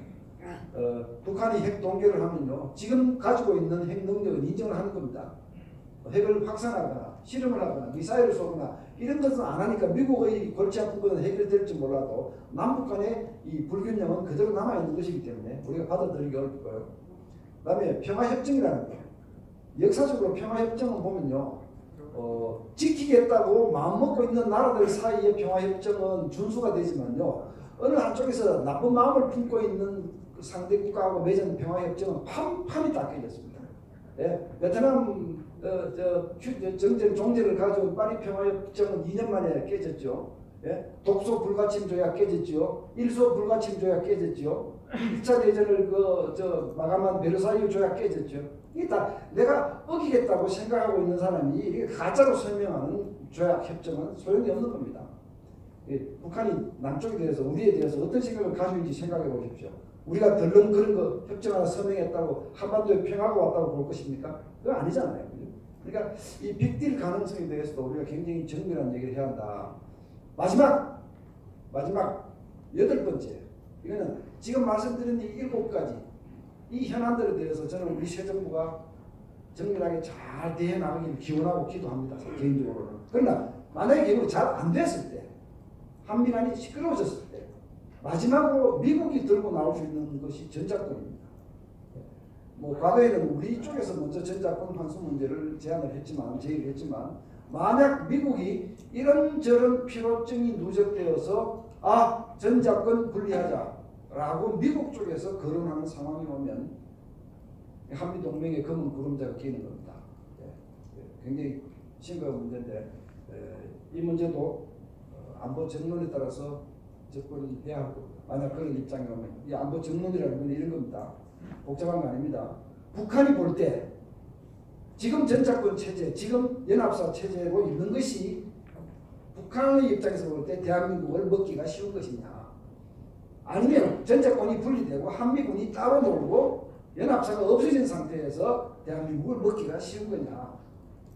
북한이 핵 동결을 하면요, 지금 가지고 있는 핵 능력을 인정을 하는 겁니다. 핵을 확산하거나 실험을 하거나 미사일을 쏘거나 이런 것은 안 하니까 미국의 골치 아픈 것은 해결될지 몰라도 남북 간의 이 불균형은 그대로 남아있는 것이기 때문에 우리가 받아들이기 어렵고요. 그 다음에 평화협정이라는 거, 역사적으로 평화협정을 보면요, 지키겠다고 마음먹고 있는 나라들 사이의 평화협정은 준수가 되지만요, 어느 한쪽에서 나쁜 마음을 품고 있는 그 상대 국가하고 맺은 평화협정은 판판이 다 깨졌습니다. 예, 베트남 정전 종전을 가져온 파리 평화협정은 2년 만에 깨졌죠. 예, 독소 불가침 조약 깨졌죠. 일소 불가침 조약 깨졌죠. 1차 대전을 마감한 베르사유 조약 깨졌죠. 이게 다 내가 어기겠다고 생각하고 있는 사람이 이게 가짜로 설명하는 조약 협정은 소용이 없는 겁니다. 예, 북한이 남쪽에 대해서 우리에 대해서 어떤 생각을 가지고 있는지 생각해 보십시오. 우리가 덜렁 그런 거 협정 하나 서명했다고 한반도에 평화가 왔다고 볼 것입니까? 그거 아니잖아요. 그러니까 이 빅딜 가능성에 대해서도 우리가 굉장히 정밀한 얘기를 해야 한다. 마지막 8번째, 이거는 지금 말씀드린 이 7가지 이 현안들에 대해서 저는 우리 새 정부가 정밀하게 잘 대해 나가기를 기원하고 기도합니다. 개인적으로는. 그러나 만약에 이거 잘 안 됐을 때, 한미간이 시끄러워졌을 때 마지막으로 미국이 들고 나올 수 있는 것이 전작권입니다. 뭐 과거에는 우리 쪽에서 먼저 전작권 환수 문제를 제기를 했지만 만약 미국이 이런저런 필요증이 누적되어서 전작권 분리하자라고 미국 쪽에서 거론하는 상황이 오면 한미동맹의 검은 구름자가 끼는 겁니다. 굉장히 심각한 문제인데 이 문제도 안보 정론에 따라서 접근을 해야 하고, 만약 그런 입장이 오면 이 안보 정론이라는 건 이런 겁니다. 복잡한 거 아닙니다. 북한이 볼 때 지금 전작권 체제, 지금 연합사 체제로 있는 것이 북한의 입장에서 볼 때 대한민국을 먹기가 쉬운 것이냐, 아니면 전작권이 분리되고 한미군이 따로 놀고 연합사가 없어진 상태에서 대한민국을 먹기가 쉬운 거냐,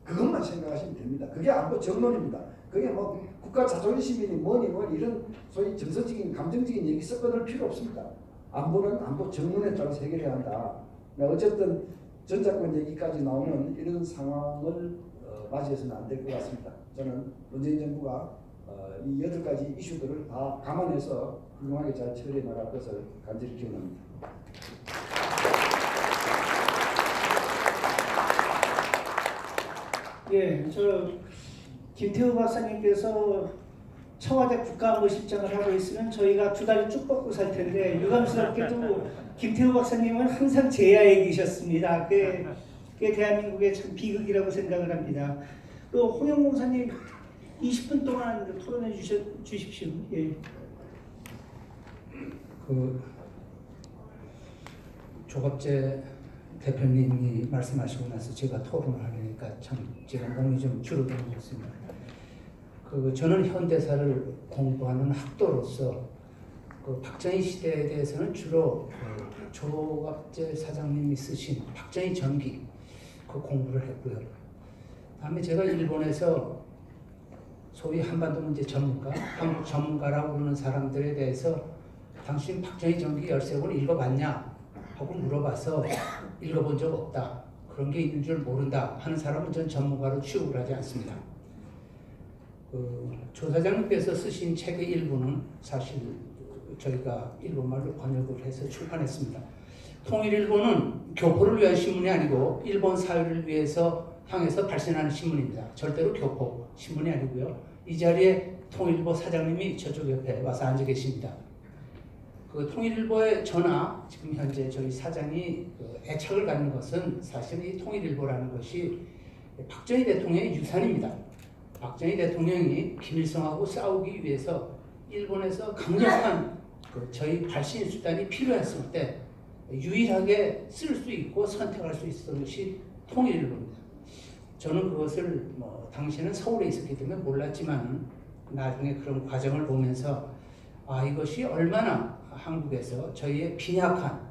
그것만 생각하시면 됩니다. 그게 안보 정론입니다. 그게 뭐 국가 자존심이니 뭐니 이런 소위 정서적인 감정적인 얘기 섞어낼 필요 없습니다. 안보는 안보 정론에 따라서 해결해야 한다. 어쨌든 전작권 얘기까지 나오는 이런 상황을 맞이해서는 안 될 것 같습니다. 저는 문재인 정부가 이 8가지 이슈들을 다 감안해서 훌륭하게 잘 처리해 나갈 것을 간절히 기원합니다. 예, 김태우 박사님께서 청와대 국가안보실장을 하고 있으면 저희가 두 다리 쭉 뻗고 살 텐데 유감스럽게도 김태우 박사님은 항상 제야에 계셨습니다. 그게 대한민국의 참 비극이라고 생각을 합니다. 또 홍영봉사님 20분 동안 토론해 주십시오. 예. 조갑재 대표님이 말씀하시고 나서 제가 토론을 하려니까 참 제가 몸이 좀 줄어드는 것 같습니다. 저는 현대사를 공부하는 학도로서 박정희 시대에 대해서는 주로 조갑재 사장님이 쓰신 박정희 전기 공부를 했고요. 다음에 제가 일본에서 소위 한반도 문제 전문가, 한국 전문가라고 부르는 사람들에 대해서 당신 박정희 전기 13권 읽어봤냐? 하고 물어봐서 읽어본 적 없다. 그런 게 있는 줄 모른다 하는 사람은 전 전문가로 취급을 하지 않습니다. 조 사장님께서 쓰신 책의 일부는 사실 저희가 일본말로 번역을 해서 출판했습니다. 통일일보는 교포를 위한 신문이 아니고 일본 사회를 향해서 발생하는 신문입니다. 절대로 교포 신문이 아니고요. 이 자리에 통일일보 사장님이 저쪽 옆에 와서 앉아 계십니다. 통일일보의 전화, 지금 현재 저희 사장이 애착을 갖는 것은 사실 이 통일일보라는 것이 박정희 대통령의 유산입니다. 박정희 대통령이 김일성하고 싸우기 위해서 일본에서 강력한 저희 발신 수단이 필요했을 때 유일하게 쓸 수 있고 선택할 수 있었던 것이 통일일보입니다. 저는 그것을 당시에는 서울에 있었기 때문에 몰랐지만 나중에 그런 과정을 보면서 이것이 얼마나 한국에서 저희의 빈약한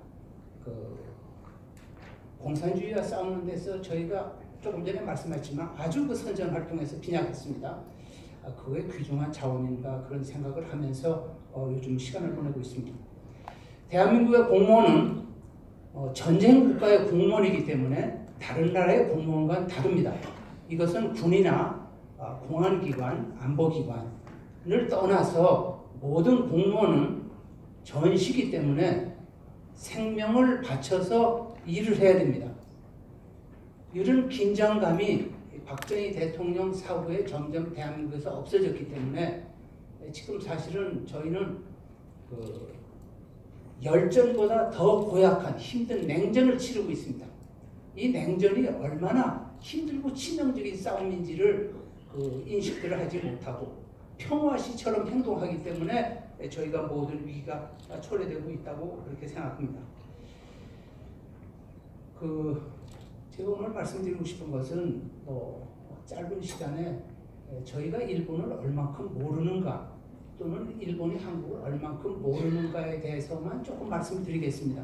공산주의와 싸우는 데서 저희가 조금 전에 말씀하셨지만 아주 그 선전 활동에서 빈약했습니다. 그게 귀중한 자원인가 그런 생각을 하면서 요즘 시간을 보내고 있습니다. 대한민국의 공무원은 전쟁 국가의 공무원이기 때문에 다른 나라의 공무원과는 다릅니다. 이것은 군이나 공안기관, 안보기관을 떠나서 모든 공무원은 전시기 때문에 생명을 바쳐서 일을 해야 됩니다. 이런 긴장감이 박정희 대통령 사후에 점점 대한민국에서 없어졌기 때문에 지금 사실은 저희는 열전보다 더 고약한 힘든 냉전을 치르고 있습니다. 이 냉전이 얼마나 힘들고 치명적인 싸움인지를 인식들을 하지 못하고 평화시처럼 행동하기 때문에 저희가 모든 위기가 초래되고 있다고 그렇게 생각합니다. 제가 오늘 말씀드리고 싶은 것은 짧은 시간에 저희가 일본을 얼만큼 모르는가 또는 일본이 한국을 얼만큼 모르는가에 대해서만 조금 말씀드리겠습니다.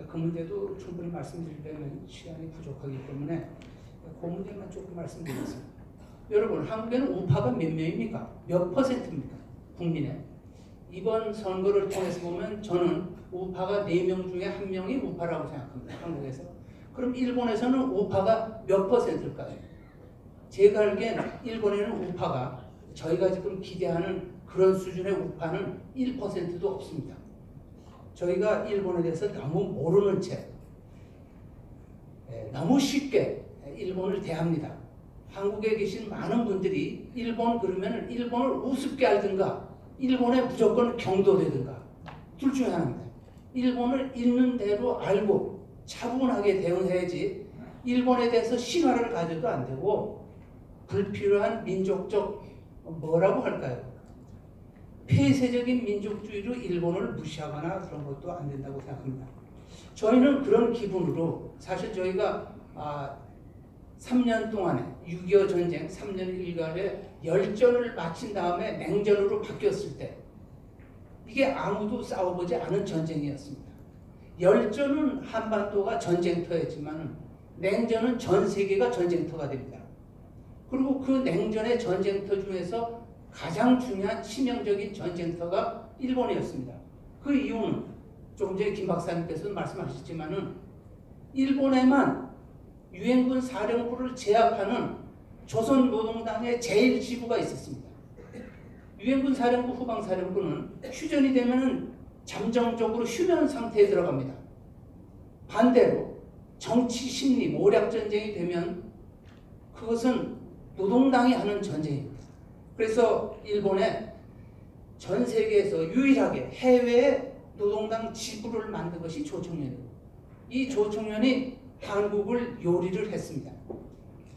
그 문제도 충분히 말씀드리려면 시간이 부족하기 때문에 그 문제만 조금 말씀드리겠습니다. 여러분, 한국에는 우파가 몇 명입니까? 몇 퍼센트입니까? 국민의. 이번 선거를 통해서 보면 저는 우파가 4명 중에 1명이 우파라고 생각합니다. 한국에서. 그럼 일본에서는 우파가 몇 퍼센트일까요? 제가 알기엔 일본에는 우파가 저희가 지금 기대하는 그런 수준의 우파는 1%도 없습니다. 저희가 일본에 대해서 너무 모르는 채 너무 쉽게 일본을 대합니다. 한국에 계신 많은 분들이 일본 그러면 일본을 우습게 알든가 일본에 무조건 경도되든가 둘 중에 하나입니다. 일본을 있는 대로 알고 차분하게 대응해야지 일본에 대해서 신화를 가져도 안 되고 불필요한 민족적 뭐라고 할까요? 폐쇄적인 민족주의로 일본을 무시하거나 그런 것도 안 된다고 생각합니다. 저희는 그런 기분으로 사실 저희가 3년 동안에 6.25 전쟁 3년 일간의 열전을 마친 다음에 냉전으로 바뀌었을 때 이게 아무도 싸워보지 않은 전쟁이었습니다. 열전은 한반도가 전쟁터였지만 냉전은 전 세계가 전쟁터가 됩니다. 그리고 그 냉전의 전쟁터 중에서 가장 중요한 치명적인 전쟁터가 일본이었습니다. 그 이유는 조금 전에 김 박사님께서 말씀하셨지만은 일본에만 유엔군 사령부를 제압하는 조선노동당의 제1지부가 있었습니다. 유엔군 사령부 후방사령부는 휴전이 되면은 잠정적으로 휴면 상태에 들어갑니다. 반대로 정치 심리 모략 전쟁이 되면 그것은 노동당이 하는 전쟁입니다. 그래서 일본에 전 세계에서 유일하게 해외에 노동당 지부를 만든 것이 조총련입니다. 이 조총련이 한국을 요리를 했습니다.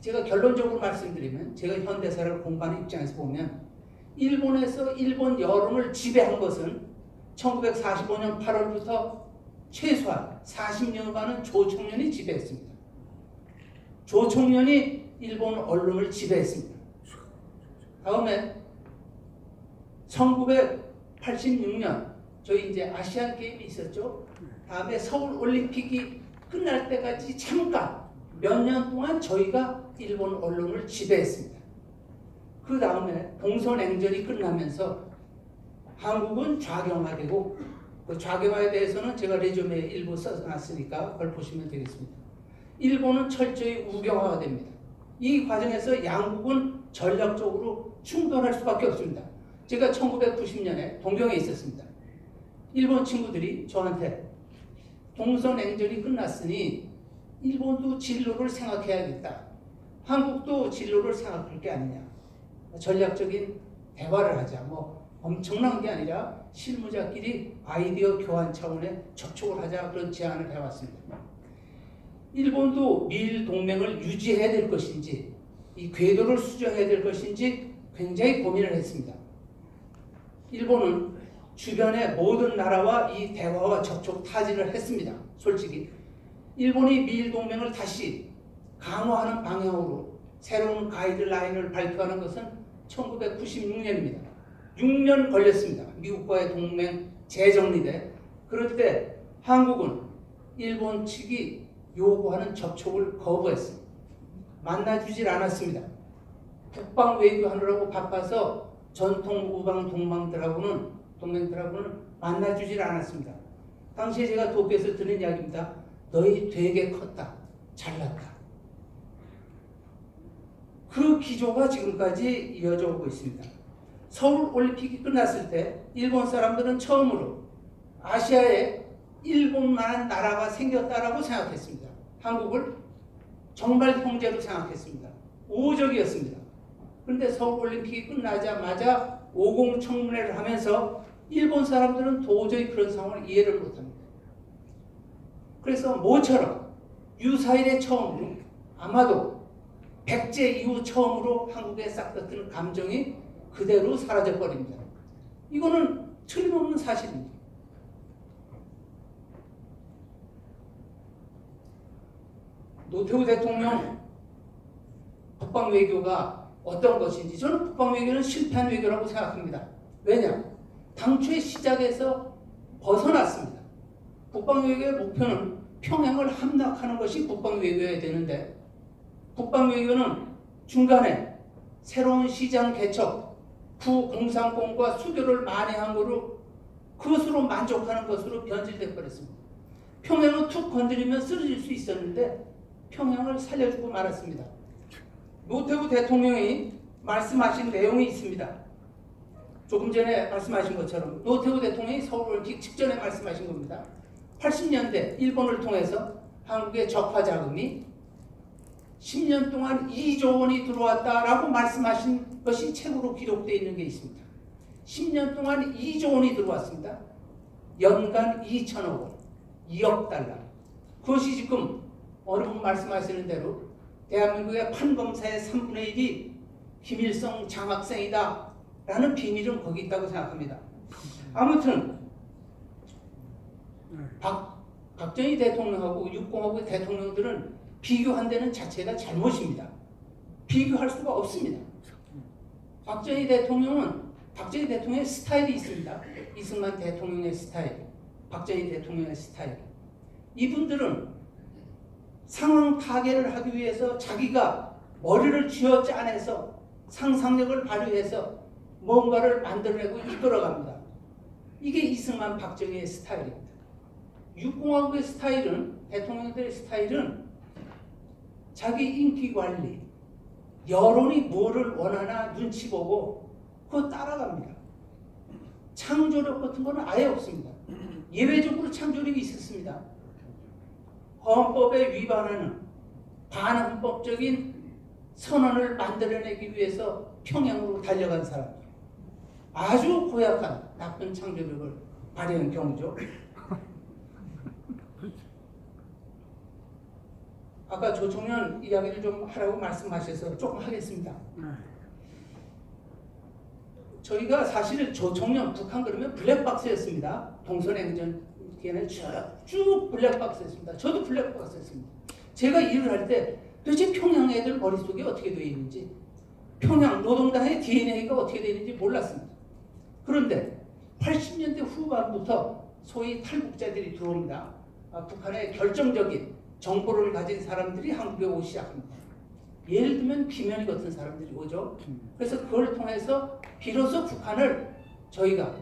제가 결론적으로 말씀드리면 제가 현대사를 공부하는 입장에서 보면 일본에서 일본 여론을 지배한 것은 1945년 8월부터 최소한 40년간은 조총련이 지배했습니다. 조총련이 일본 언론을 지배했습니다. 다음에 1986년 저희 이제 아시안 게임이 있었죠. 다음에 서울 올림픽이 끝날 때까지 잠깐 몇 년 동안 저희가 일본 언론을 지배했습니다. 그 다음에 동서냉전이 끝나면서 한국은 좌경화되고 그 좌경화에 대해서는 제가 레주메에 일부 써놨으니까 그걸 보시면 되겠습니다. 일본은 철저히 우경화가 됩니다. 이 과정에서 양국은 전략적으로 충돌할 수밖에 없습니다. 제가 1990년에 동경에 있었습니다. 일본 친구들이 저한테 동서냉전이 끝났으니 일본도 진로를 생각해야겠다. 한국도 진로를 생각할 게 아니냐. 전략적인 대화를 하자. 뭐 엄청난 게 아니라 실무자끼리 아이디어 교환 차원의 접촉을 하자. 그런 제안을 해왔습니다. 일본도 미일 동맹을 유지해야 될 것인지 이 궤도를 수정해야 될 것인지 굉장히 고민을 했습니다. 일본은 주변의 모든 나라와 이 대화와 접촉 타진을 했습니다. 솔직히 일본이 미일 동맹을 다시 강화하는 방향으로 새로운 가이드라인을 발표하는 것은 1996년입니다. 6년 걸렸습니다. 미국과의 동맹 재정립에. 그럴 때 한국은 일본 측이 요구하는 접촉을 거부했습니다. 만나주질 않았습니다. 국방 외교하느라고 바빠서 전통 우방 동맹들하고는 만나주질 않았습니다. 당시에 제가 도쿄에서 들은 이야기입니다. 너희 되게 컸다. 잘났다. 그 기조가 지금까지 이어져 오고 있습니다. 서울 올림픽이 끝났을 때 일본 사람들은 처음으로 아시아에 일본만한 나라가 생겼다라고 생각했습니다. 한국을 정말 형제로 생각했습니다. 우호적이었습니다. 그런데 서울 올림픽이 끝나자마자 50 청문회를 하면서 일본 사람들은 도저히 그런 상황을 이해를 못합니다. 그래서 모처럼 유사일에 처음으로 아마도 백제 이후 처음으로 한국에 싹트는 감정이 그대로 사라져버립니다. 이거는 틀림없는 사실입니다. 노태우 대통령 국방 외교가 어떤 것인지 저는 국방 외교는 실패한 외교라고 생각합니다. 왜냐? 당초의 시작에서 벗어났습니다. 국방 외교의 목표는 평양을 함락하는 것이 국방 외교여야 되는데 국방 외교는 중간에 새로운 시장 개척, 구공산권과 수교를 만회한 거로 그것으로 만족하는 것으로 변질돼 버렸습니다. 평양을 툭 건드리면 쓰러질 수 있었는데 평양을 살려주고 말았습니다. 노태우 대통령이 말씀하신 내용이 있습니다. 조금 전에 말씀하신 것처럼 노태우 대통령이 서울올림픽 직전에 말씀하신 겁니다. 80년대 일본을 통해서 한국의 적화 자금이 10년 동안 2조 원이 들어왔다라고 말씀하신 것이 책으로 기록되어 있는 게 있습니다. 10년 동안 2조 원이 들어왔습니다. 연간 2천억 원, 2억 달러. 그것이 지금 어느 분 말씀하시는 대로 대한민국의 판검사의 3분의 1이 김일성 장학생이다 라는 비밀은 거기 있다고 생각합니다. 아무튼 박정희 대통령하고 육공화국의 대통령들은 비교한다는 자체가 잘못입니다. 비교할 수가 없습니다. 박정희 대통령의 스타일이 있습니다. 이승만 대통령의 스타일, 박정희 대통령의 스타일. 이분들은 상황 타개를 하기 위해서 자기가 머리를 쥐어짜내서 상상력을 발휘해서 뭔가를 만들어내고 이끌어갑니다. 이게 이승만 박정희의 스타일입니다. 육공화국의 스타일은, 대통령들의 스타일은 자기 인기 관리, 여론이 뭐를 원하나 눈치 보고 그거 따라갑니다. 창조력 같은 거는 아예 없습니다. 예외적으로 창조력이 있었습니다. 헌법에 위반하는 반헌법적인 선언을 만들어내기 위해서 평양으로 달려간 사람, 아주 고약한 나쁜 창조력을 발휘한 경우죠. 아까 조총련 이야기를 좀 하라고 말씀하셔서 조금 하겠습니다. 저희가 사실 조총련 북한 그러면 블랙박스였습니다. 동서냉전 기간에 쭉 블랙박스였습니다. 저도 블랙박스였습니다. 제가 일을 할 때 도대체 평양 애들 머릿속에 어떻게 되어 있는지, 평양 노동당의 DNA가 어떻게 되어 있는지 몰랐습니다. 그런데 80년대 후반부터 소위 탈북자들이 들어옵니다. 북한의 결정적인 정보를 가진 사람들이 한국에 오기 시작합니다. 예를 들면 김현희 같은 사람들이 오죠. 그래서 그걸 통해서 비로소 북한을 저희가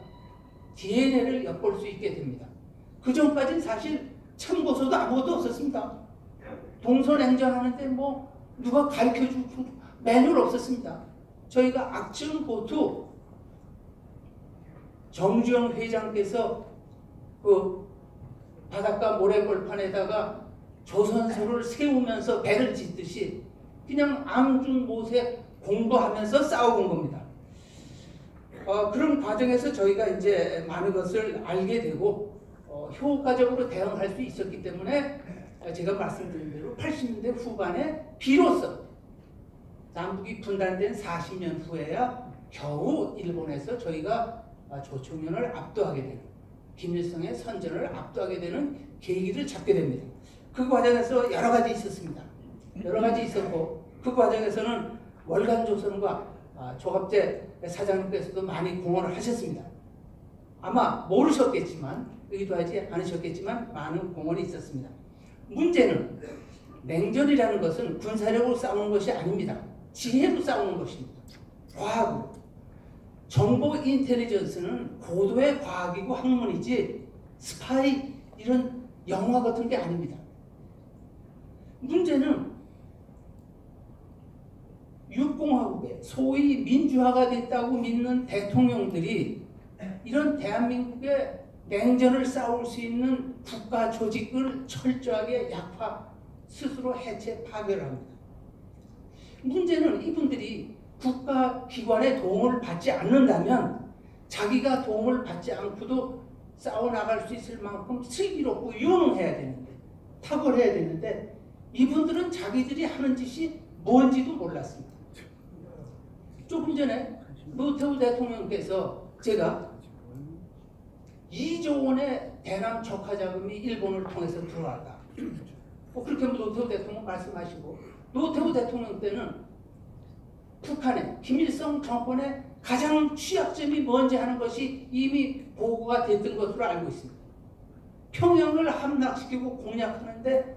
DNA를 엿볼 수 있게 됩니다. 그 전까지는 사실 참고서도 아무것도 없었습니다. 동서냉전하는데 뭐 누가 가르쳐주고 매뉴얼 없었습니다. 저희가 악정보투 정주영 회장께서 그 바닷가 모래골판에다가 조선소를 세우면서 배를 짓듯이 그냥 앙중모색 공부하면서 싸워본 겁니다. 그런 과정에서 저희가 이제 많은 것을 알게 되고 효과적으로 대응할 수 있었기 때문에 제가 말씀드린 대로 80년대 후반에 비로소 남북이 분단된 40년 후에야 겨우 일본에서 저희가 조총련을 압도하게 되는, 김일성의 선전을 압도하게 되는 계기를 잡게 됩니다. 그 과정에서 여러 가지 있었습니다. 여러 가지 있었고, 그 과정에서는 월간조선과 조갑제 사장님께서도 많이 공헌을 하셨습니다. 아마 모르셨겠지만, 의도하지 않으셨겠지만 많은 공헌이 있었습니다. 문제는 냉전이라는 것은 군사력으로 싸우는 것이 아닙니다. 지혜로 싸우는 것입니다. 과학으로. 정보 인텔리전스는 고도의 과학이고 학문이지 스파이 이런 영화 같은 게 아닙니다. 문제는 육공화국에 소위 민주화가 됐다고 믿는 대통령들이 이런 대한민국의 냉전을 싸울 수 있는 국가 조직을 철저하게 약화, 스스로 해체, 파괴합니다. 문제는 이분들이 국가 기관의 도움을 받지 않는다면 자기가 도움을 받지 않고도 싸워나갈 수 있을 만큼 슬기롭고 유능해야 되는데, 탁월해야 되는데 이분들은 자기들이 하는 짓이 뭔지도 몰랐습니다. 조금 전에 노태우 대통령께서 제가 2조 원의 대남 적화 자금이 일본을 통해서 들어왔다. 그렇게 노태우 대통령 말씀하시고, 노태우 대통령 때는 북한의 김일성 정권의 가장 취약점이 뭔지 하는 것이 이미 보고가 됐던 것으로 알고 있습니다. 평양을 함락시키고 공략하는데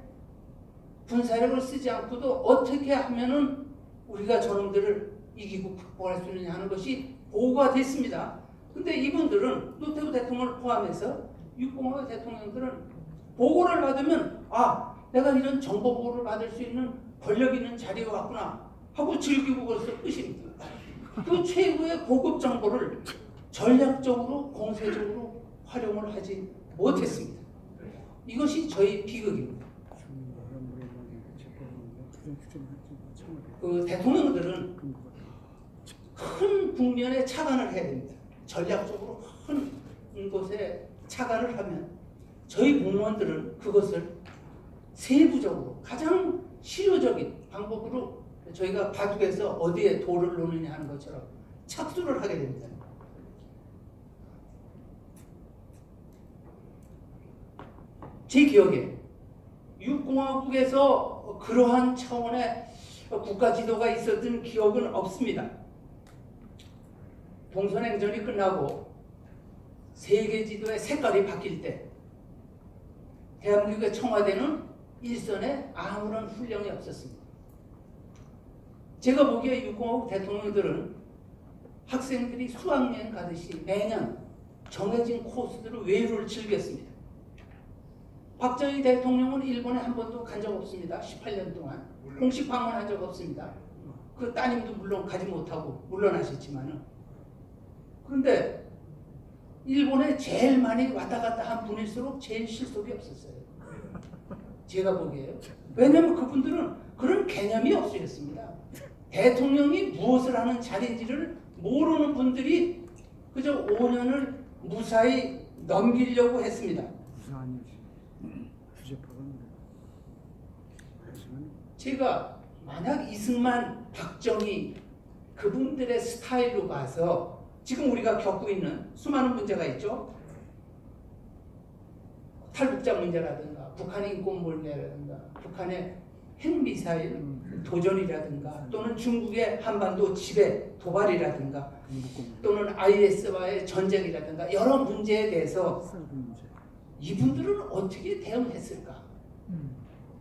군사력을 쓰지 않고도 어떻게 하면은 우리가 저놈들을 이기고 극복할 수 있느냐 하는 것이 보고가 됐습니다. 근데 이분들은 노태우 대통령을 포함해서 육공화국 대통령들은 보고를 받으면 내가 이런 정보 보고를 받을 수 있는 권력 있는 자리에 왔구나 하고 즐기고 그래서 끝입니다. 그 최고의 고급 정보를 전략적으로 공세적으로 활용을 하지 못했습니다. 이것이 저희 비극입니다. 그 대통령들은 큰 국면에 착안을 해야 됩니다. 전략적으로 큰 곳에 착안을 하면 저희 공무원들은 그것을 세부적으로 가장 실효적인 방법으로 저희가 바둑에서 어디에 돌을 놓느냐 하는 것처럼 착수를 하게 됩니다. 제 기억에 육공화국에서 그러한 차원의 국가 지도가 있었던 기억은 없습니다. 동서냉전이 끝나고 세계 지도의 색깔이 바뀔 때 대한민국의 청와대는 일선에 아무런 훈령이 없었습니다. 제가 보기에 육공화국 대통령들은 학생들이 수학여행 가듯이 매년 정해진 코스대로 외유를 즐겼습니다. 박정희 대통령은 일본에 한 번도 간 적 없습니다. 18년 동안 공식 방문한 적 없습니다. 그 따님도 물론 가지 못하고 물러나셨지만은, 그런데 일본에 제일 많이 왔다 갔다 한 분일수록 제일 실속이 없었어요. 제가 보기에요. 왜냐하면 그분들은 그런 개념이 없으셨습니다. 대통령이 무엇을 하는 자리인지를 모르는 분들이 그저 5년을 무사히 넘기려고 했습니다. 제가 만약 이승만, 박정희 그분들의 스타일로 봐서 지금 우리가 겪고 있는 수많은 문제가 있죠. 탈북자 문제라든가 북한의 인권 문제라든가 북한의 핵미사일 도전이라든가 또는 중국의 한반도 지배 도발이라든가 또는 IS와의 전쟁이라든가 여러 문제에 대해서 이분들은 어떻게 대응했을까?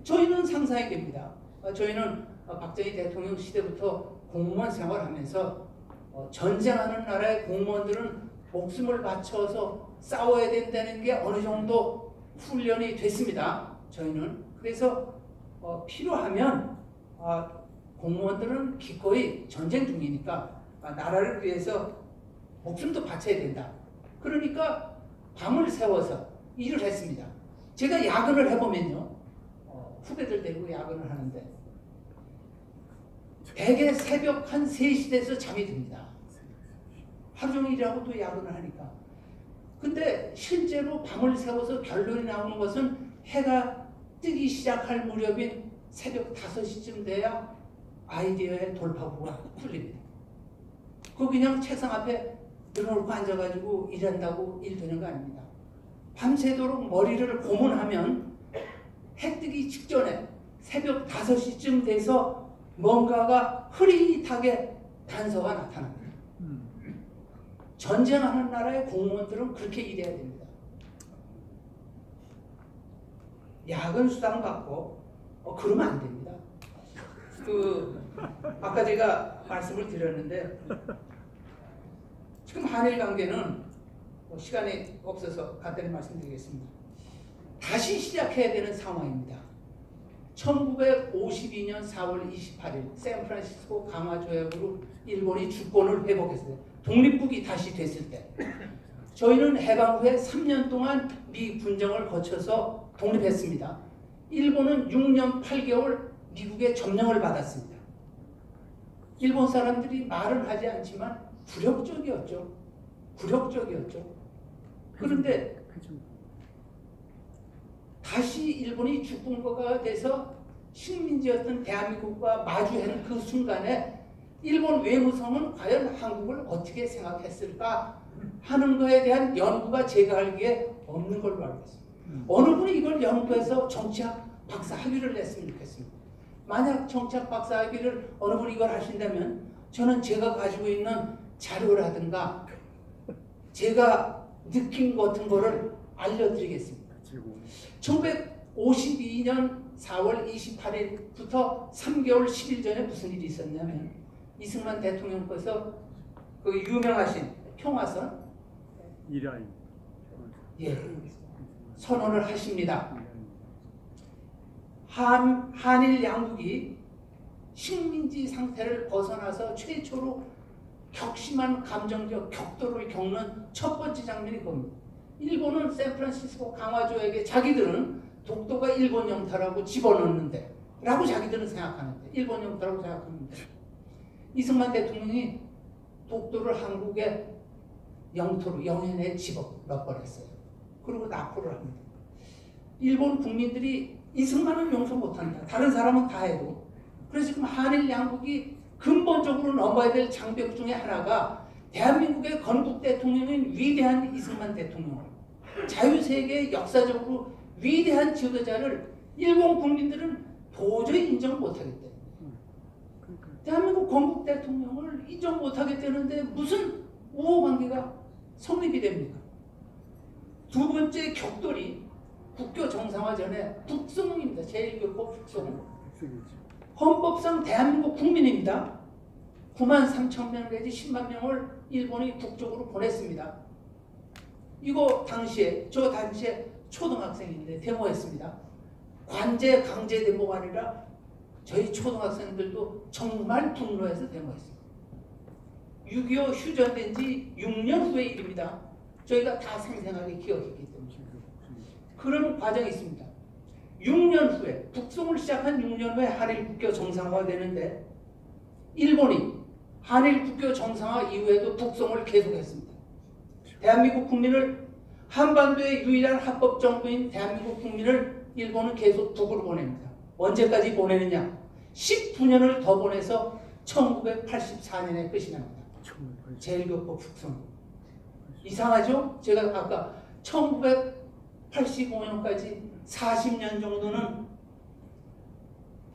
저희는 상상이 됩니다. 저희는 박정희 대통령 시대부터 공무원 생활하면서 전쟁하는 나라의 공무원들은 목숨을 바쳐서 싸워야 된다는 게 어느 정도 훈련이 됐습니다. 저희는. 그래서 필요하면 공무원들은 기꺼이 전쟁 중이니까 나라를 위해서 목숨도 바쳐야 된다. 그러니까 밤을 새워서 일을 했습니다. 제가 야근을 해보면요. 후배들 데리고 야근을 하는데 대개 새벽 한 3시 돼서 잠이 듭니다. 하루 종일 일하고 또 야근을 하니까. 근데 실제로 밤을 새워서 결론이 나오는 것은 해가 뜨기 시작할 무렵인 새벽 5시쯤 돼야 아이디어의 돌파구가 풀립니다. 그 그냥 책상 앞에 늘어놓고 앉아가지고 일한다고 일 되는 거 아닙니다. 밤새도록 머리를 고문하면 해 뜨기 직전에 새벽 5시쯤 돼서 뭔가가 흐릿하게 단서가 나타납니다. 전쟁하는 나라의 공무원들은 그렇게 일해야 됩니다. 야근 수당 받고 그러면 안 됩니다. 아까 제가 말씀을 드렸는데 지금 한일 관계는 시간이 없어서 간단히 말씀드리겠습니다. 다시 시작해야 되는 상황입니다. 1952년 4월 28일 샌프란시스코 강화 조약으로 일본이 주권을 회복했어요. 독립국이 다시 됐을 때 저희는 해방 후에 3년 동안 미 군정을 거쳐서 독립했습니다. 일본은 6년 8개월 미국의 점령을 받았습니다. 일본 사람들이 말은 하지 않지만 굴욕적이었죠. 그런데 다시 일본이 주권국가가 돼서 식민지였던 대한민국과 마주한 그 순간에 일본 외무성은 과연 한국을 어떻게 생각했을까 하는 것에 대한 연구가 제가 알기에 없는 걸로 알고 있습니다. 어느 분이 이걸 연구해서 정치학 박사 학위를 냈으면 좋겠습니다. 만약 정치학 박사 학위를 어느 분이 이걸 하신다면 저는 제가 가지고 있는 자료라든가 제가 느낀 것 같은 거를 알려드리겠습니다. 1952년 4월 28일부터 3개월 10일 전에 무슨 일이 있었냐면 이승만 대통령께서 그 유명하신 평화선 선언을 하십니다. 한일 양국이 식민지 상태를 벗어나서 최초로 격심한 감정적 격돌을 겪는 첫 번째 장면이 겁니다. 일본은 샌프란시스코 강화조약에 자기들은 독도가 일본 영토라고 집어넣는데 라고 자기들은 생각하는데 일본 영토라고 생각하는데 이승만 대통령이 독도를 한국의 영토로 영연에 집어넣어버렸어요. 그리고 납포를 합니다. 일본 국민들이 이승만은 용서 못한다. 다른 사람은 다 해도. 그래서 지금 한일 양국이 근본적으로 넘어야 될 장벽 중에 하나가 대한민국의 건국 대통령인 위대한 이승만 대통령, 자유세계의 역사적으로 위대한 지도자를 일본 국민들은 도저히 인정 못하겠다. 대한민국 건국 대통령을 인정 못하겠다는데 무슨 우호관계가 성립이 됩니까? 두 번째 격돌이 국교 정상화 전에 북송입니다. 제1교포 북송. 헌법상 대한민국 국민입니다. 93,000명 내지 10만 명을 일본이 북쪽으로 보냈습니다. 이거 저 당시에 초등학생인데 데모했습니다. 관제 강제 데모가 아니라 저희 초등학생들도 정말 분노해서 데모했습니다. 6.25 휴전된 지 6년 후의 일입니다. 저희가 다 생생하게 기억했기 때문에. 그런 과정이 있습니다. 6년 후에 북송을 시작한 6년 후에 한일 국교 정상화가 되는데 일본이 한일 국교 정상화 이후에도 북송을 계속했습니다. 대한민국 국민을 한반도의 유일한 합법 정부인 대한민국 국민을 일본은 계속 북으로 보냅니다. 언제까지 보내느냐? 19년을 더 보내서 1984년에 끝이 납니다. 제1교포 북송. 이상하죠? 제가 아까 1985년까지 40년 정도는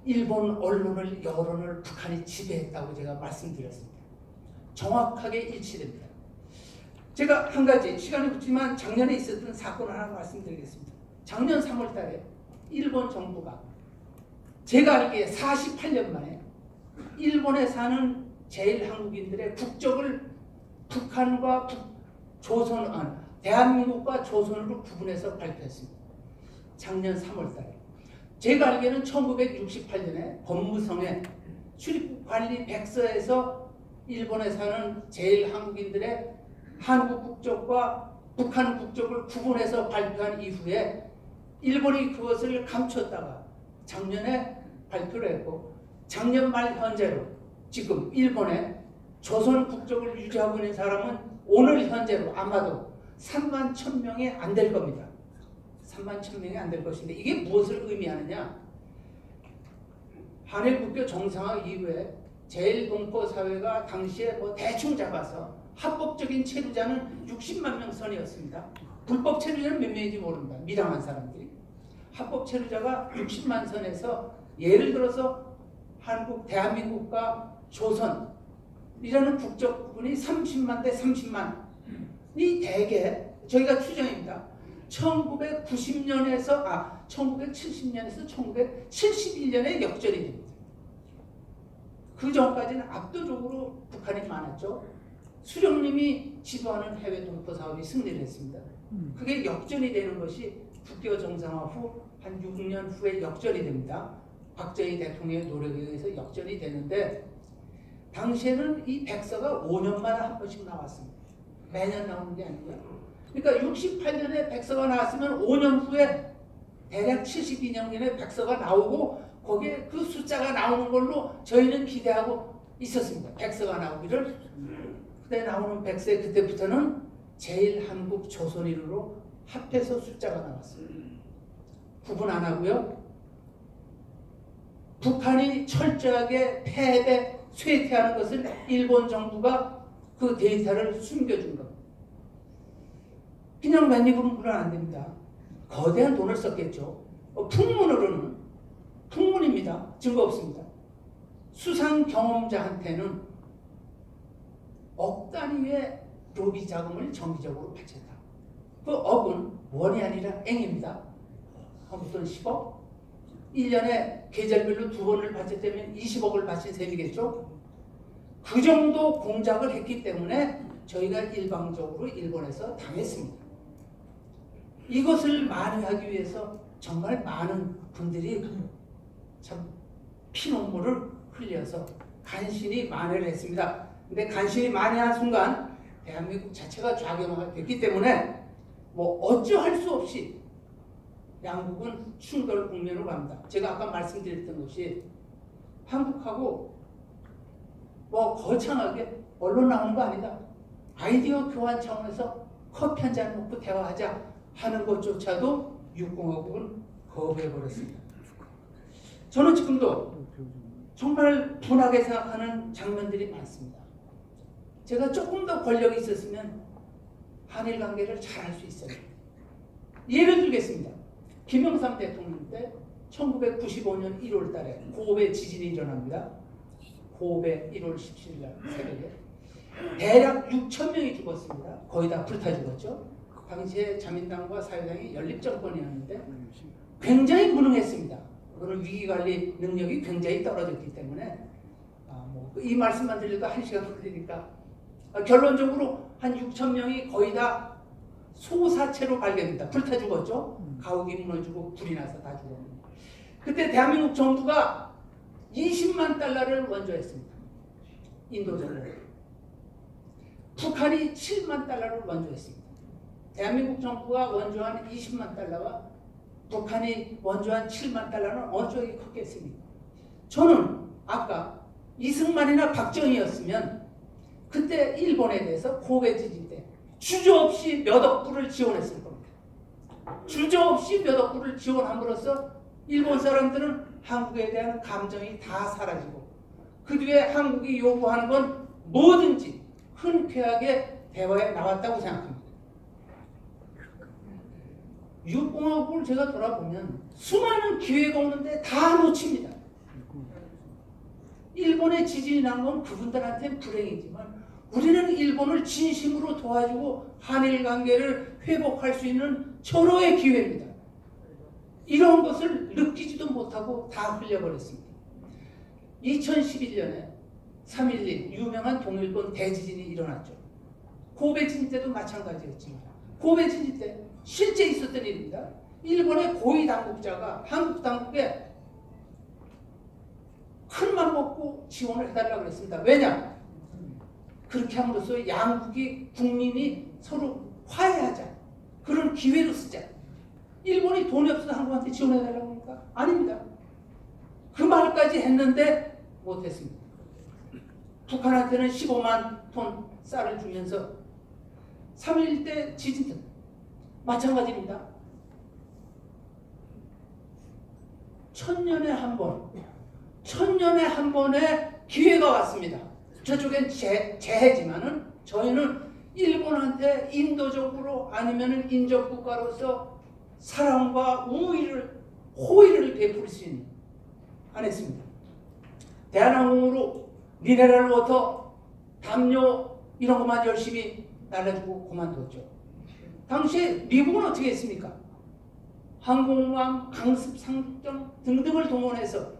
일본 언론을, 여론을 북한이 지배했다고 제가 말씀드렸습니다. 정확하게 일치됩니다. 제가 한 가지 시간이 없지만 작년에 있었던 사건을 하나 말씀드리겠습니다. 작년 3월 달에 일본 정부가 제가 알기에 48년 만에 일본에 사는 제1한국인들의 국적을 북한과 대한민국과 조선으로 구분해서 발표했습니다. 작년 3월 달에. 제가 알기에는 1968년에 법무성의 출입국 관리 백서에서 일본에 사는 제1한국인들의 한국 국적과 북한 국적을 구분해서 발표한 이후에 일본이 그것을 감췄다가 작년에 발표를 했고 작년 말 현재로 지금 일본에 조선 국적을 유지하고 있는 사람은 오늘 현재로 아마도 3만 1,000명이 안 될 겁니다. 3만 1,000명이 안 될 것인데 이게 무엇을 의미하느냐? 한일 국교 정상화 이후에 제1동포 사회가 당시에 대충 잡아서 합법적인 체류자는 60만 명 선이었습니다. 불법 체류자는 몇 명인지 모릅니다. 미당한 사람들이. 합법 체류자가 60만 선에서 예를 들어서 한국, 대한민국과 조선이라는 국적 부분이 30만 대 30만이 대개 저희가 추정입니다. 1970년에서 1971년에 역전이 됩니다. 그 전까지는 압도적으로 북한이 많았죠. 수령님이 지도하는 해외 동포 사업이 승리를 했습니다. 그게 역전이 되는 것이 6개월 정상화 후 한 6년 후에 역전이 됩니다. 박정희 대통령의 노력에 의해서 역전이 되는데 당시에는 이 백서가 5년마다 한 번씩 나왔습니다. 매년 나오는 게 아니고요. 그러니까 68년에 백서가 나왔으면 5년 후에 대략 72년경에 백서가 나오고 거기에 그 숫자가 나오는 걸로 저희는 기대하고 있었습니다. 백서가 나오기를. 그때 나오는 백서에 그때부터는 제일한국 조선인으로 합해서 숫자가 나왔습니다. 구분 안 하고요. 북한이 철저하게 패배, 쇠퇴하는 것을 일본 정부가 그 데이터를 숨겨준 겁니다. 그냥 맨입으로는 안 됩니다. 거대한 돈을 썼겠죠. 풍문으로는, 풍문입니다. 증거 없습니다. 수상 경험자한테는 억 단위의 로비 자금을 정기적으로 바쳤다. 그 억은 원이 아니라 N입니다. 한국돈 10억? 1년에 계절별로 2번을 바쳤다면 20억을 바친 셈이겠죠? 그 정도 공작을 했기 때문에 저희가 일방적으로 일본에서 당했습니다. 이것을 만회하기 위해서 정말 많은 분들이 참 피눈물을 흘려서 간신히 만회를 했습니다. 근데 간신히 만회한 순간 대한민국 자체가 좌경화가 됐기 때문에 뭐 어찌할 수 없이 양국은 충돌 국면으로 갑니다. 제가 아까 말씀드렸던 것이 한국하고 뭐 거창하게 언론 나오는 거 아니다. 아이디어 교환 차원에서 커피 한 잔 먹고 대화하자 하는 것조차도 육공화국은 거부해버렸습니다. 저는 지금도 정말 분하게 생각하는 장면들이 많습니다. 제가 조금 더 권력이 있었으면 한일 관계를 잘 할 수 있어요. 예를 들겠습니다. 김영삼 대통령 때 1995년 1월 달에 고베 지진이 일어납니다. 고베 1월 17일 날 새벽에 대략 6천 명이 죽었습니다. 거의 다 불타 죽었죠. 당시에 자민당과 사회당이 연립정권이었는데 굉장히 무능했습니다. 그런 위기관리 능력이 굉장히 떨어졌기 때문에 이 말씀만 드려도 1시간 걸리니까 결론적으로 한 6천 명이 거의 다 소사체로 발견됩니다. 불타 죽었죠. 가옥이 무너지고 불이 나서 다 죽었는데 그때 대한민국 정부가 20만 달러를 원조했습니다. 인도 정부. 북한이 7만 달러를 원조했습니다. 대한민국 정부가 원조한 20만 달러와 북한이 원조한 7만 달러는 어느 쪽이 컸겠습니까? 저는 아까 이승만이나 박정희였으면 그때 일본에 대해서 고베 지진 때 주저없이 몇 억 불을 지원했을 겁니다. 주저없이 몇 억 불을 지원함으로써 일본 사람들은 한국에 대한 감정이 다 사라지고 그 뒤에 한국이 요구하는 건 뭐든지 흔쾌하게 대화에 나왔다고 생각합니다. 육공화국을 제가 돌아보면 수많은 기회가 오는데 다 놓칩니다. 일본의 지진이 난 건 그분들한테는 불행이지만 우리는 일본을 진심으로 도와주고 한일 관계를 회복할 수 있는 절호의 기회입니다. 이런 것을 느끼지도 못하고 다 흘려버렸습니다. 2011년에 3.11 유명한 동일본 대지진이 일어났죠. 고베 지진 때도 마찬가지였지만 고베 지진 때 실제 있었던 일입니다. 일본의 고위 당국자가 한국 당국에 큰맘 먹고 지원을 해달라고 했습니다. 왜냐? 그렇게 함으로써 양국이 국민이 서로 화해하자. 그런 기회로 쓰자. 일본이 돈이 없어서 한국한테 지원해달라고 합니까? 아닙니다. 그 말까지 했는데 못했습니다. 북한한테는 15만 톤 쌀을 주면서 3.11 때 지진 때 마찬가지입니다. 1000년에 한 번, 1000년에 한 번의 기회가 왔습니다. 저쪽엔 재해지만은 저희는 일본한테 인도적으로 아니면 인접국가로서 사랑과 호의를 베풀 수 있는 안 했습니다. 대한항공으로 미네랄 워터, 담요 이런 것만 열심히 날려주고 그만뒀죠. 당시에 미국은 어떻게 했습니까? 항공모함, 강습, 상점 등등을 동원해서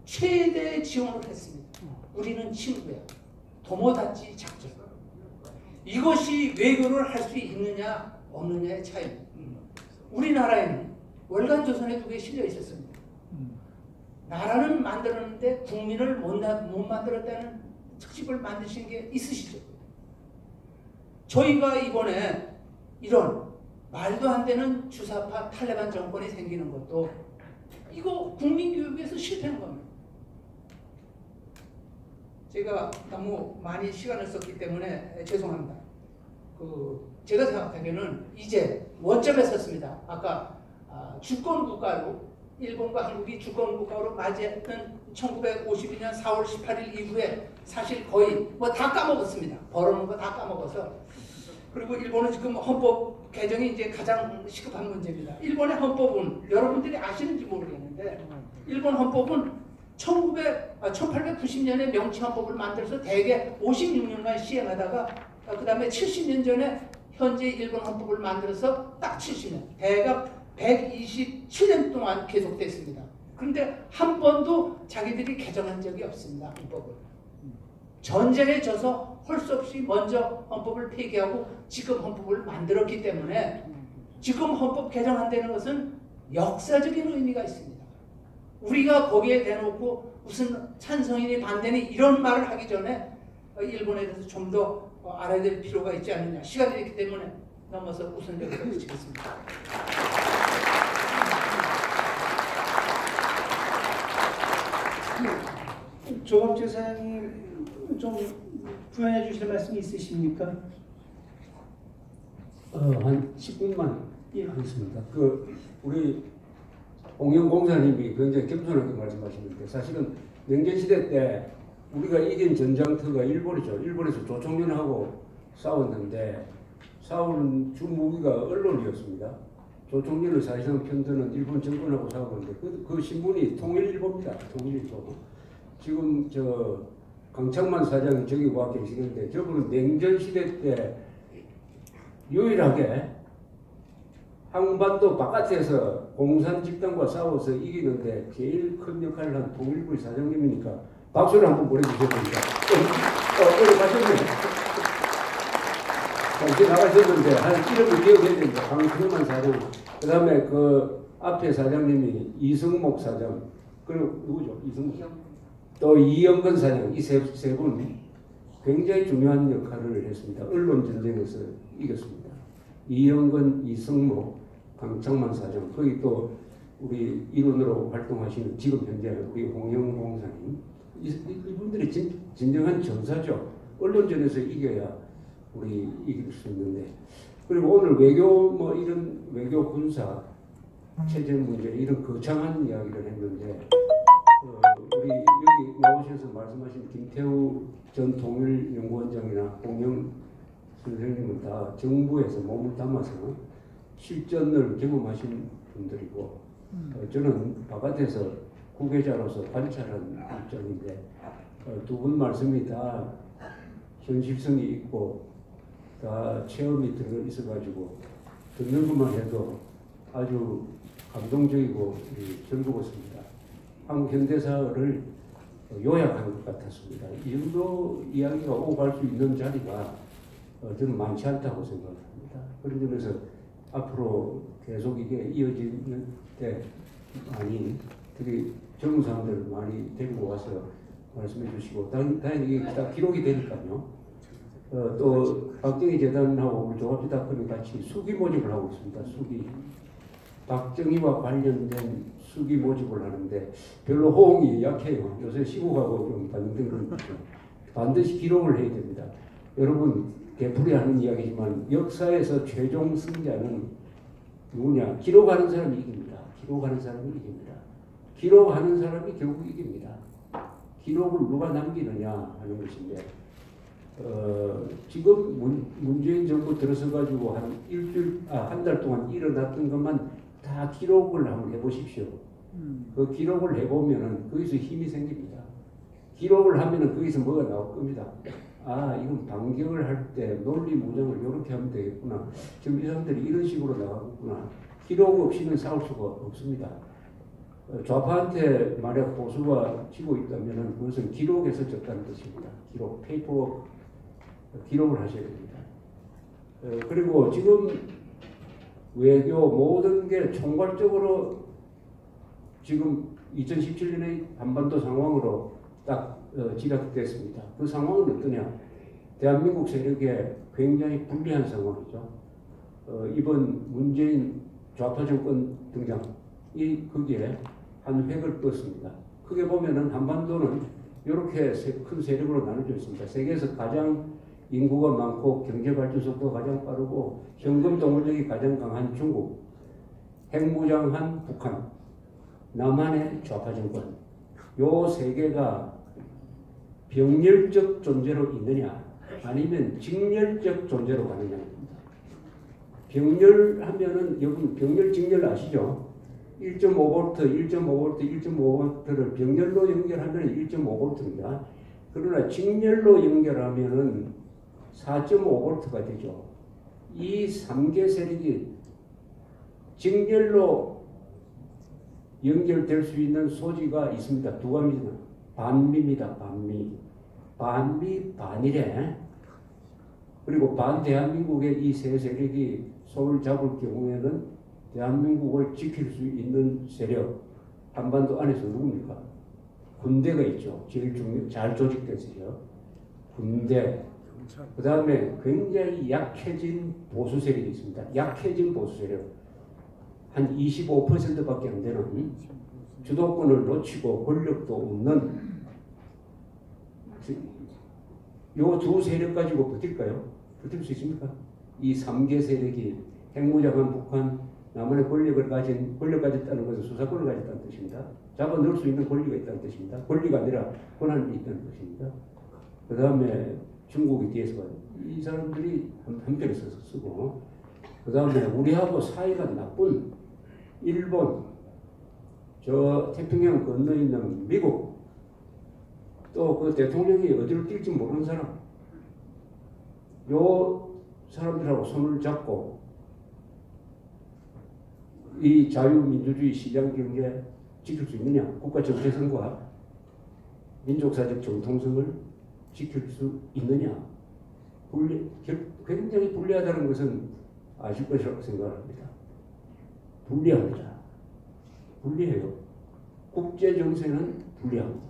최대 지원을 했습니다. 우리는 친구야. 도모다치 작전. 이것이 외교를 할 수 있느냐 없느냐의 차이입니다. 우리나라에는 월간조선에 두 개 실려 있었습니다. 나라는 만들었는데 국민을 못 만들었다는 특집을 만드신 게 있으시죠? 저희가 이번에 이런 말도 안 되는 주사파 탈레반 정권이 생기는 것도 이거 국민교육에서 실패한 겁니다. 제가 너무 많이 시간을 썼기 때문에 죄송합니다. 제가 생각하기에는 이제 원점에 섰습니다. 아까 주권국가로 일본과 한국이 주권국가로 맞이했던 1952년 4월 18일 이후에 사실 거의 다 까먹었습니다. 벌어놓은 거 다 까먹어서. 그리고 일본은 지금 헌법 개정이 이제 가장 시급한 문제입니다. 일본의 헌법은 여러분들이 아시는지 모르겠는데 일본 헌법은 1890년에 명치헌법을 만들어서 대개 56년간 시행하다가 그 다음에 70년 전에 현재 일본 헌법을 만들어서 딱 70년 대략 127년 동안 계속됐습니다. 그런데 한 번도 자기들이 개정한 적이 없습니다. 헌법을. 전쟁에 져서 할 수 없이 먼저 헌법을 폐기하고 지금 헌법을 만들었기 때문에 지금 헌법 개정한다는 것은 역사적인 의미가 있습니다. 우리가 거기에 대놓고 무슨 찬성이니 반대니 이런 말을 하기 전에 일본에 대해서 좀 더 알아야 될 필요가 있지 않느냐. 시간이 있기 때문에 넘어서 우선 여기서 그치겠습니다. 조갑재 사장님 좀 부연해 주실 말씀이 있으십니까? 한 10분만 예. 하겠습니다. 우리 홍영 공사님이 굉장히 겸손하게 말씀하시는데 사실은 냉전시대 때 우리가 이긴 전장터가 일본이죠. 일본에서 조총련하고 싸웠는데 싸우는 주 무기가 언론이었습니다. 조총련을 사실상 편드는 일본 정권하고 싸우는데 그 신문이 통일일보입니다. 통일일보. 지금 강창만 사장이 저기 와 계시는데 저분은 냉전시대 때 유일하게 한반도 바깥에서 공산 집단과 싸워서 이기는데 제일 큰 역할을 한 통일부의 사장님이니까 박수를 한번 보내주셔야 됩니다. 어디 가셨네요. 잠시 나가셨는데 이름을 기억해야 됩니다. 강창만 사장. 그 다음에 그 앞에 사장님이 이승목 사장. 그리고 누구죠? 이승목. 또 이영건 사장. 이 세 분 굉장히 중요한 역할을 했습니다. 언론 전쟁에서 이겼습니다. 이영건, 이승목, 강창만 사장, 거기 또 우리 일원으로 활동하시는 지금 현재 우리 홍영 공사님, 이분들이 진정한 전사죠. 언론전에서 이겨야 우리 이길 수 있는데, 그리고 오늘 외교 이런 외교 군사 체제 문제 이런 거창한 이야기를 했는데 우리 여기 나오셔서 말씀하신 김태우 전 통일연구원장이나 홍영 선생님은 다 정부에서 몸을 담아서 실전을 경험하신 분들이고 저는 바깥에서 후계자로서 관찰한 입장인데 두 분 말씀이 다 현실성이 있고 다 체험이 들어 있어가지고 듣는 것만 해도 아주 감동적이고 즐거웠습니다. 한국 현대사를 요약한 것 같았습니다. 이 정도 이야기가 오고 갈 수 있는 자리가 저는 많지 않다고 생각합니다. 그런 점에서 앞으로 계속 이게 이어지는 때 많이 특히 젊은 사람들 많이 데리고 와서 말씀해 주시고 다행히 이게 다 기록이 되니까요. 또 박정희 재단하고 우리 조합지닷컴이 같이 수기 모집을 하고 있습니다. 수기. 박정희와 관련된 수기 모집을 하는데 별로 호응이 약해요. 요새 시국하고 좀 반영된 건 반드시 기록을 해야 됩니다. 여러분 되풀이하는 이야기지만 역사에서 최종 승자는 누구냐? 기록하는 사람이 이깁니다. 기록하는 사람이 이깁니다. 기록하는 사람이 결국 이깁니다. 기록을 누가 남기느냐 하는 것인데 지금 문재인 정부 들어서 가지고 한 달 동안 일어났던 것만 다 기록을 한번 해보십시오. 그 기록을 해보면은 거기서 힘이 생깁니다. 기록을 하면은 거기서 뭐가 나올 겁니다. 아, 이건 반격을 할 때 논리 무장을 이렇게 하면 되겠구나. 지금 이 사람들이 이런 식으로 나가겠구나. 기록 없이는 싸울 수가 없습니다. 좌파한테 만약 보수가 지고 있다면 그것은 기록에서 졌다는 뜻입니다. 기록, 페이퍼 기록을 하셔야 됩니다. 그리고 지금 외교 모든 게 총괄적으로 지금 2017년의 한반도 상황으로 딱 지각됐습니다. 그 상황은 어떠냐? 대한민국 세력에 굉장히 불리한 상황이죠. 이번 문재인 좌파 정권 등장, 거기에 한 획을 떴습니다. 크게 보면은 한반도는 이렇게 큰 세력으로 나눠져 있습니다. 세계에서 가장 인구가 많고 경제 발전 속도가 가장 빠르고 현금 동원력이 가장 강한 중국, 핵무장한 북한, 남한의 좌파 정권, 요 세 개가 병렬적 존재로 있느냐 아니면 직렬적 존재로 가느냐. 병렬하면은 여러분 병렬 직렬 아시죠? 1.5V, 1.5V, 1.5V를 병렬로 연결하면 1.5V입니다. 그러나 직렬로 연결하면은 4.5V가 되죠. 이 3개 세력이 직렬로 연결될 수 있는 소지가 있습니다. 두 가지입니다. 반미입니다. 반미, 반이래. 그리고 반대한민국의 이 세 세력이 손을 잡을 경우에는 대한민국을 지킬 수 있는 세력, 한반도 안에서 누굽니까? 군대가 있죠. 제일 잘 조직된 세력. 군대. 그 다음에 굉장히 약해진 보수 세력이 있습니다. 약해진 보수 세력. 한 25%밖에 안 되는 주도권을 놓치고 권력도 없는 요 두 세력 가지고 버틸까요? 버틸 수 있습니까? 이 3개 세력이 핵무장한 북한, 남한의 권력을 가졌다는 것은 수사권을 가졌다는 뜻입니다. 잡아넣을 수 있는 권리가 있다는 뜻입니다. 권리가 아니라 권한이 있다는 뜻입니다. 그 다음에 중국이 뒤에서 이 사람들이 한편에 서서 쓰고, 그 다음에 우리하고 사이가 나쁜 일본, 저 태평양 건너 있는 미국, 또 그 대통령이 어디로 뛸지 모르는 사람, 요 사람들하고 손을 잡고 이 자유민주주의 시장경제 지킬 수 있느냐? 국가 정체성과 민족사적 정통성을 지킬 수 있느냐? 굉장히 불리하다는 것은 아실 것이라고 생각합니다. 불리합니다. 불리해요. 국제정세는 불리합니다.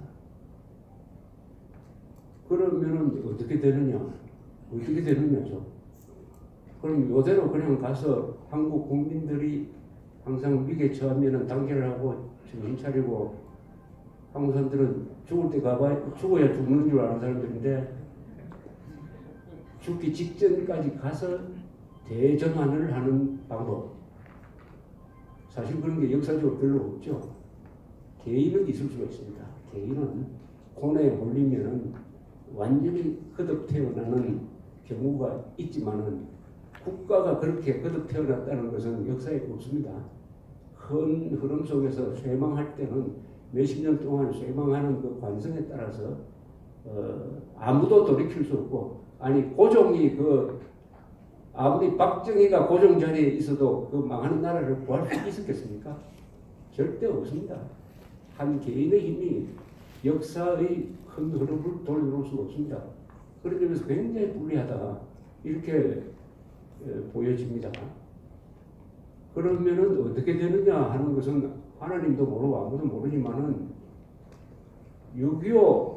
그러면은 어떻게 되느냐? 어떻게 되느냐죠. 그럼 이대로 그냥 가서 한국 국민들이 항상 위기에 처하면은 단결을 하고 정신 차리고 한국 사람들은 죽을 때 죽어야 죽는 줄 아는 사람들인데 죽기 직전까지 가서 대전환을 하는 방법. 사실 그런 게 역사적으로 별로 없죠. 개인은 있을 수가 있습니다. 개인은 고뇌에 몰리면은 완전히 거듭 태어나는 경우가 있지만은 국가가 그렇게 거듭 태어났다는 것은 역사에 없습니다. 큰 흐름 속에서 쇠망할 때는 몇십 년 동안 쇠망하는 그 관성에 따라서 아무도 돌이킬 수 없고, 아니 고종이 아무리 박정희가 고종 자리에 있어도 그 망하는 나라를 구할 수 있었겠습니까? 절대 없습니다. 한 개인의 힘이 역사의 큰 흐름을 돌려놓을 수 없습니다. 그런 점에서 굉장히 불리하다 이렇게 보여집니다. 그러면은 어떻게 되느냐 하는 것은 하나님도 모르고 아무도 모르지만은 6.25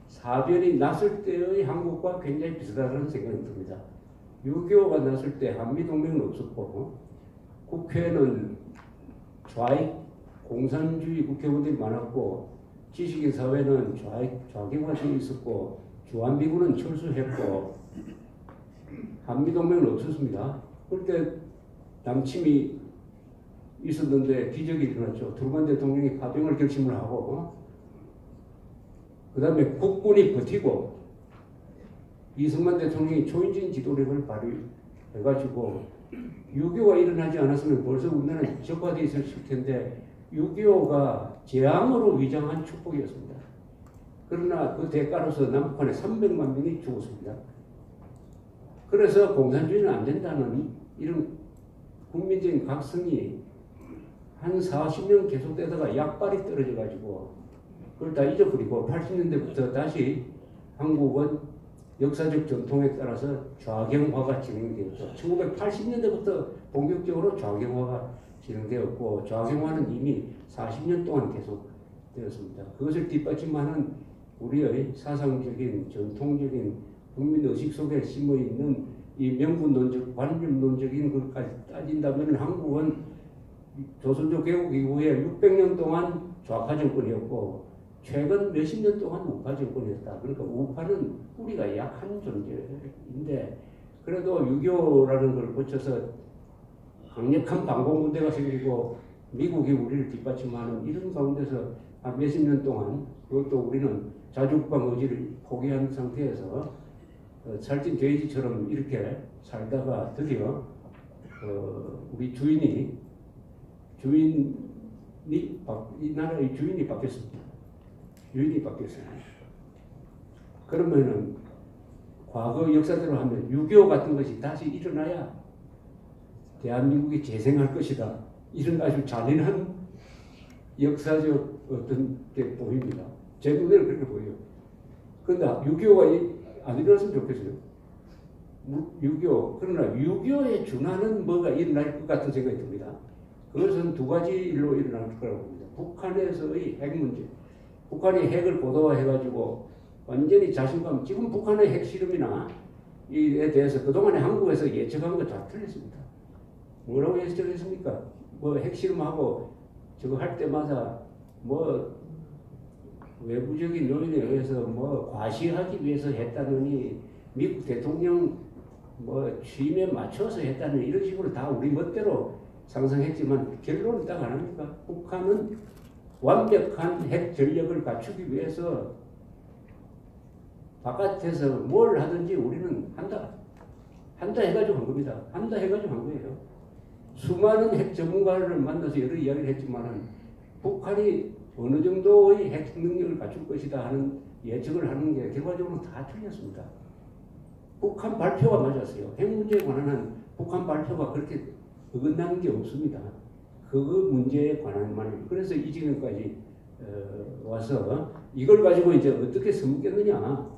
사변이 났을 때의 한국과 굉장히 비슷하다는 생각이 듭니다. 6.25가 났을 때 한미동맹은 없었고 국회는 좌익 공산주의 국회의원들이 많았고 지식인 사회는 좌기관들이 있었고 주한미군은 철수했고 한미동맹은 없었습니다. 그때 남침이 있었는데 기적이 일어났죠. 트루먼 대통령이 파병을 결심을 하고 그 다음에 국군이 버티고 이승만 대통령이 초인적인 지도력을 발휘해가지고 6.25가 일어나지 않았으면 벌써 우리나라는 적화되어 있었을 텐데 6.25가 재앙으로 위장한 축복이었습니다. 그러나 그 대가로서 남북한에 300만 명이 죽었습니다. 그래서 공산주의는 안 된다는 이런 국민적인 각성이 한 40년 계속되다가 약발이 떨어져가지고 그걸 다 잊어버리고 80년대부터 다시 한국은 역사적 전통에 따라서 좌경화가 진행되었죠. 1980년대부터 본격적으로 좌경화가 진행되었고 좌경화는 이미 40년 동안 계속되었습니다. 그것을 뒷받침하는 우리의 사상적인 전통적인 국민의식 속에 심어있는 이 명분론적 관념론적인 것까지 따진다면 한국은 조선족 개국 이후에 600년 동안 좌파 정권이었고 최근 몇십 년 동안 우파 정권이었다. 그러니까 우파는 뿌리가 약한 존재인데 그래도 6.25라는 걸 거쳐서 강력한 반공군대가 생기고 미국이 우리를 뒷받침하는 이런 가운데서 한 몇십 년 동안 그것도 우리는 자주국방 의지를 포기한 상태에서 살찐 돼지처럼 이렇게 살다가 드디어 우리 주인이 이 나라의 주인이 바뀌었습니다. 주인이 바뀌었어요. 그러면은 과거 역사대로 하면 6.25 같은 것이 다시 일어나야 대한민국이 재생할 것이다. 이런 아주 잔인한 역사적 어떤 게 보입니다. 제 눈에는 그렇게 보여요. 그런데 6.25가 안 일어났으면 좋겠어요. 6.25. 그러나 6.25에 준하는 뭐가 일어날 것 같은 생각이 듭니다. 그것은 두 가지 일로 일어날 거라고 봅니다. 북한에서의 핵 문제. 북한이 핵을 고도화해가지고 완전히 자신감, 지금 북한의 핵 실험이나 이에 대해서 그동안에 한국에서 예측한 거 다 틀렸습니다. 뭐라고 예측했습니까? 뭐 핵 실험하고 저거 할 때마다 뭐 외부적인 요인에 의해서 뭐 과시하기 위해서 했다느니 미국 대통령 뭐 취임에 맞춰서 했다는 이런 식으로 다 우리 멋대로 상상했지만 결론은 딱 안 합니까? 북한은 완벽한 핵 전력을 갖추기 위해서 바깥에서 뭘 하든지 우리는 한다 해가지고 한 겁니다. 한다 해가지고 한 거예요. 수많은 핵 전문가를 만나서 여러 이야기를 했지만은 북한이 어느 정도의 핵 능력을 갖출 것이다 하는 예측을 하는 게 결과적으로 다 틀렸습니다. 북한 발표가 맞았어요. 핵 문제에 관한 한 북한 발표가 그렇게 어긋나는 게 없습니다. 그 문제에 관한만. 그래서 이 지경까지 와서 이걸 가지고 이제 어떻게 써먹겠느냐.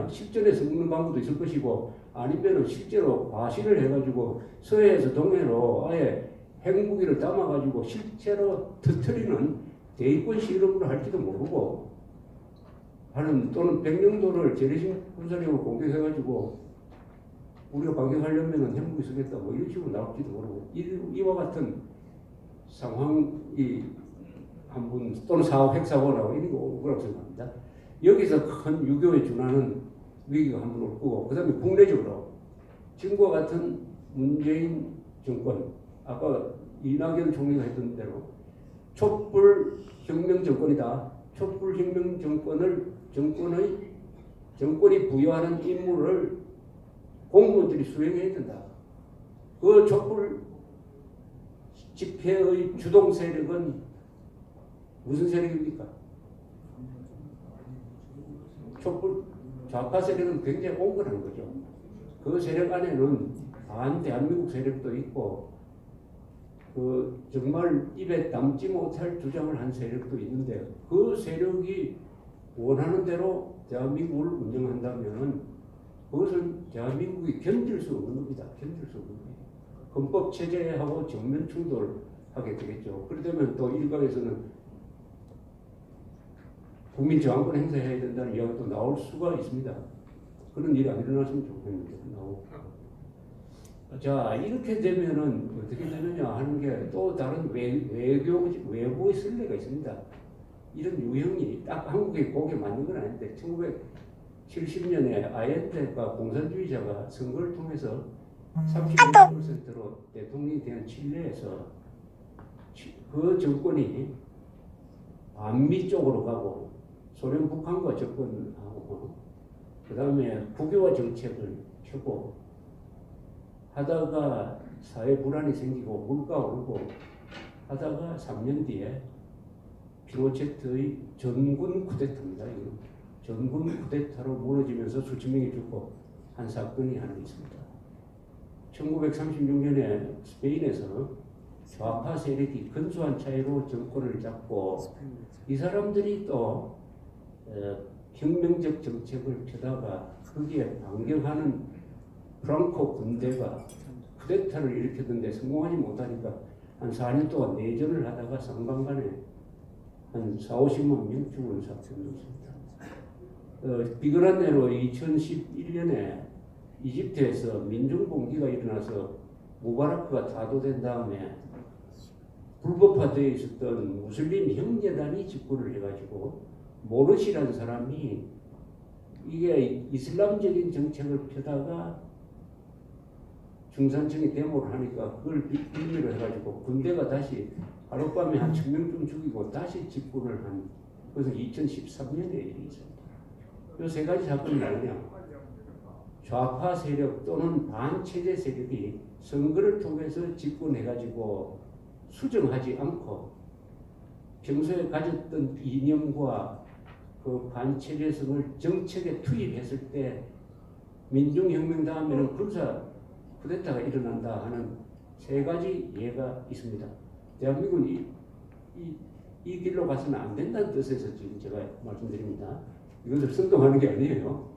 실전에 써먹는 방법도 있을 것이고 아니면 실제로 과시를 해가지고 서해에서 동해로 아예 핵무기를 담아가지고 실제로 터뜨리는 대위권 실험을 할지도 모르고 하는 또는 백령도를 재래식 군사력으로 공격해가지고 우리가 반격하려면 핵무기 쓰겠다 뭐 이런 식으로 나올지도 모르고 이와 같은 상황이 한번 또는 핵사고가 나오고 이런 거라고 생각합니다. 여기서 큰 6.25에 준하는 위기가 한번 올 거고 그 다음에 국내적으로 지금과 같은 문재인 정권 아까 이낙연 총리가 했던 대로 촛불 혁명 정권이다. 촛불 혁명 정권이 부여하는 임무를 공무원들이 수행해야 된다. 그 촛불 집회의 주동 세력은 무슨 세력입니까? 촛불 좌파 세력은 굉장히 온건한 거죠. 그 세력 안에는 반대한민국 세력도 있고 그 정말 입에 담지 못할 주장을 한 세력도 있는데 그 세력이 원하는 대로 대한민국을 운영한다면 그것은 대한민국이 견딜 수 없는 겁니다. 견딜 수 없는 거예요. 헌법 체제하고 정면 충돌하게 되겠죠. 그러려면 또 일각에서는 국민 저항권 행사해야 된다는 이야기가 또 나올 수가 있습니다. 그런 일이 안 일어났으면 좋겠는데 나오고. 자 이렇게 되면은 어떻게 되느냐 하는 게 또 다른 외부의 선례가 있습니다. 이런 유형이 딱 한국의 곡에 맞는 건 아닌데 1970년에 아옌데가 공산주의자가 선거를 통해서 31%로 대통령이 된 칠레에서 그 정권이 반미 쪽으로 가고 소련 북한과 접근하고 그 다음에 국유화 정책을 펴고 하다가 사회 불안이 생기고 물가 오르고 하다가 3년 뒤에 피노체트의 전군 쿠데타입니다. 전군 쿠데타로 무너지면서 수천 명이 죽고 한 사건이 하나 있습니다. 1936년에 스페인에서 좌파 세력이 근소한 차이로 정권을 잡고 이 사람들이 또 혁명적 정책을 펴다가 거기에 반격하는 프랑코 군대가 쿠데타를 일으켰는데 성공하지 못하니까 한 4년 동안 내전을 하다가 상반간에 한 4~50만 명 죽은 사건도 있습니다. 비근한 예로 2011년에 이집트에서 민중봉기가 일어나서 무바라크가 타도된 다음에 불법화되어 있었던 무슬림 형제단이 집권을 해가지고 모르시라는 사람이 이게 이슬람적인 정책을 펴다가 중산층이 데모를 하니까 그걸 빌미로 해가지고 군대가 다시 하룻밤에 한 1000명쯤 죽이고 다시 집권을 한 그것은 2013년에 일이 있습니다. 이 세 가지 사건이 뭐냐? 좌파 세력 또는 반체제 세력이 선거를 통해서 집권해가지고 수정하지 않고 평소에 가졌던 이념과 그 반체제성을 정책에 투입했을 때 민중혁명 다음에는 군사 쿠데타가 일어난다 하는 세 가지 예가 있습니다. 대한민국은 이 길로 가서는 안 된다는 뜻에서 지금 제가 말씀드립니다. 이것을 선동하는 게 아니에요.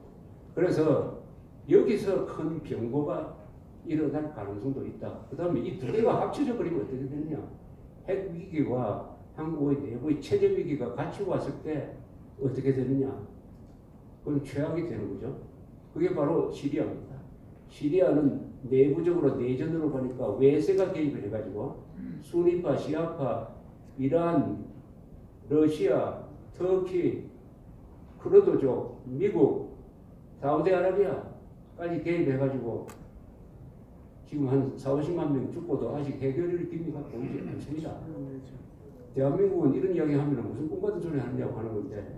그래서 여기서 큰 병고가 일어날 가능성도 있다. 그 다음에 이 두 개가 합쳐져 버리면 어떻게 되느냐. 핵 위기와 한국의 내부의 체제 위기가 같이 왔을 때 어떻게 되느냐. 그건 최악이 되는 거죠. 그게 바로 시리아입니다. 시리아는 내부적으로 내전으로 가니까 외세가 개입을 해가지고 수니파, 시아파, 이란, 러시아, 터키, 쿠르드족, 미국, 사우디아라비아까지 개입해가지고 지금 한 4~50만 명 죽고도 아직 해결의 기미가 보이지 않습니다. 대한민국은 이런 이야기 하면 무슨 꿈같은 소리 하느냐고 하는 건데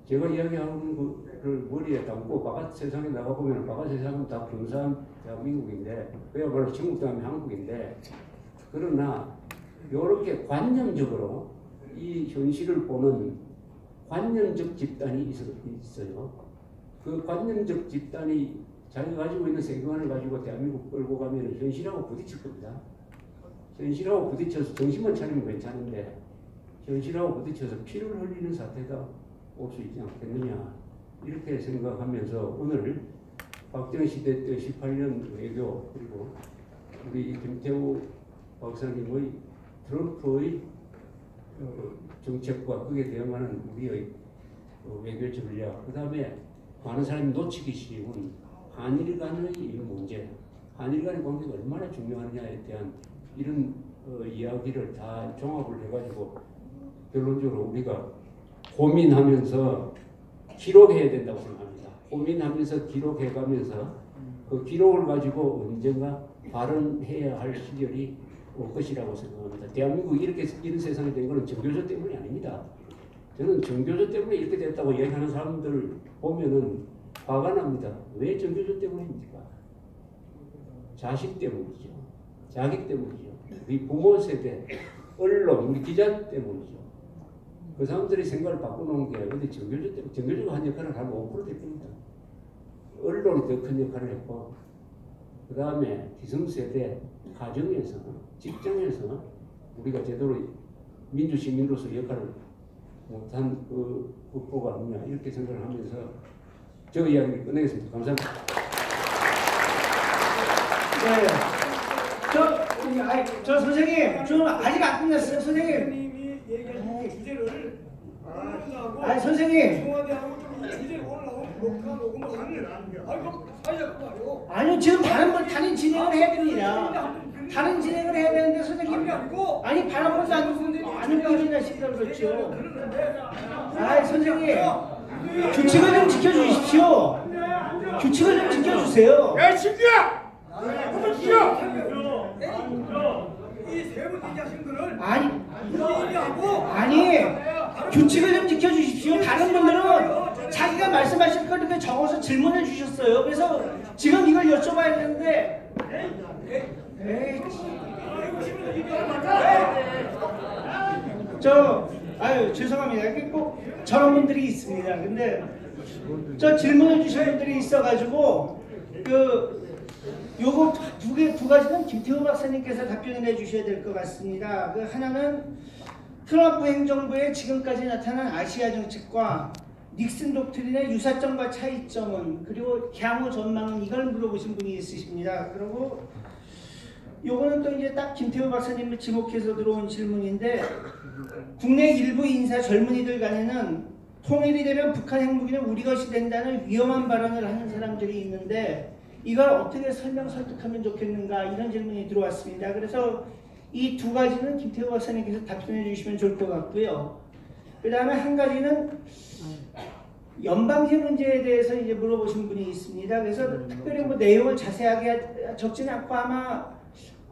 제가 이야기하는 거를 머리에 담고 바깥 세상에 나가보면 바깥 세상은 다 근사한 대한민국인데 그야말로 중국 다음에 한국인데 그러나 이렇게 관념적으로 이 현실을 보는 관념적 집단이 있어요. 그 관념적 집단이 자기가 가지고 있는 세계관을 가지고 대한민국 끌고 가면 현실하고 부딪힐 겁니다. 현실하고 부딪혀서 정신만 차리면 괜찮은데 현실하고 부딪혀서 피를 흘리는 사태가 올 수 있지 않겠느냐 이렇게 생각하면서 오늘 박정희 시대 때 18년 외교 그리고 우리 김태우 박사님의 트럼프의 정책과 그에 대응하는 우리의 외교 전략 그 다음에 많은 사람이 놓치기 쉬운 한일 간의 이 문제 한일 간의 관계가 얼마나 중요하느냐에 대한 이런 이야기를 다 종합을 해가지고 결론적으로 우리가 고민하면서 기록해야 된다고 생각합니다. 고민하면서 기록해가면서 그 기록을 가지고 언젠가 발언해야 할 시절이 올 것이라고 생각합니다. 대한민국이 이런 세상이 된 것은 정교조 때문이 아닙니다. 저는 정교조 때문에 이렇게 됐다고 얘기하는 사람들을 보면은 화가 납니다. 왜 정교조 때문입니까? 자식 때문이죠. 자기 때문이죠. 우리 부모 세대, 언론, 우리 기자 때문이죠. 그 사람들이 생각을 바꿔놓은 게 어디 정교조 때문에 정교조가 한 역할을 한 5% 될 겁니다. 언론이 더 큰 역할을 했고 그 다음에 기성세대, 가정에서, 직장에서 우리가 제대로 민주시민으로서 역할을 못한 그 국보가 아니냐 이렇게 생각을 하면서 저 이야기를 끝내겠습니다. 감사합니다. 네. 저 선생님, 좀 아직 안 끝났어요, 선생님. 님이 얘기하신 주제를 아니 선생님. 청와대하고 좀 주제 오늘 녹음을 하는 아이고 아니요. 아니요, 지금 다른 진행을 해야 됩니다. 다른 진행을 해야 되는데 선생님. 아니 바라보지 않는 분이나 싶다는 거죠. 아 선생님, 규칙을 좀 지켜주십시오. 규칙을 좀 지켜주세요. 야 친구야! 한번 지켜! 이세분 얘기하신 거를 아니 규칙을 좀 지켜주십시오. 다른 분들은 자기가 말씀하실 걸 이렇게 적어서 질문을 주셨어요. 그래서 지금 이걸 여쭤봐야 되는데 아유 죄송합니다. 이게 꼭 저런 분들이 있습니다. 근데 저 질문을 주신 분들이 있어가지고 요거 두 가지는 김태호 박사님께서 답변을 해주셔야 될 것 같습니다. 하나는 트럼프 행정부의 지금까지 나타난 아시아 정책과 닉슨 독트린의 유사점과 차이점은, 그리고 향후 전망은, 이걸 물어보신 분이 있으십니다. 그리고 요거는 또 이제 딱 김태호 박사님을 지목해서 들어온 질문인데, 국내 일부 인사 젊은이들 간에는 통일이 되면 북한 핵무기는 우리 것이 된다는 위험한 발언을 하는 사람들이 있는데 이걸 어떻게 설득하면 좋겠는가, 이런 질문이 들어왔습니다. 그래서 이 두 가지는 김태호 박사님께서 답변해 주시면 좋을 것 같고요. 그 다음에 한 가지는 연방제 문제에 대해서 이제 물어보신 분이 있습니다. 그래서 특별히 뭐 내용을 자세하게 적지는 않고 아마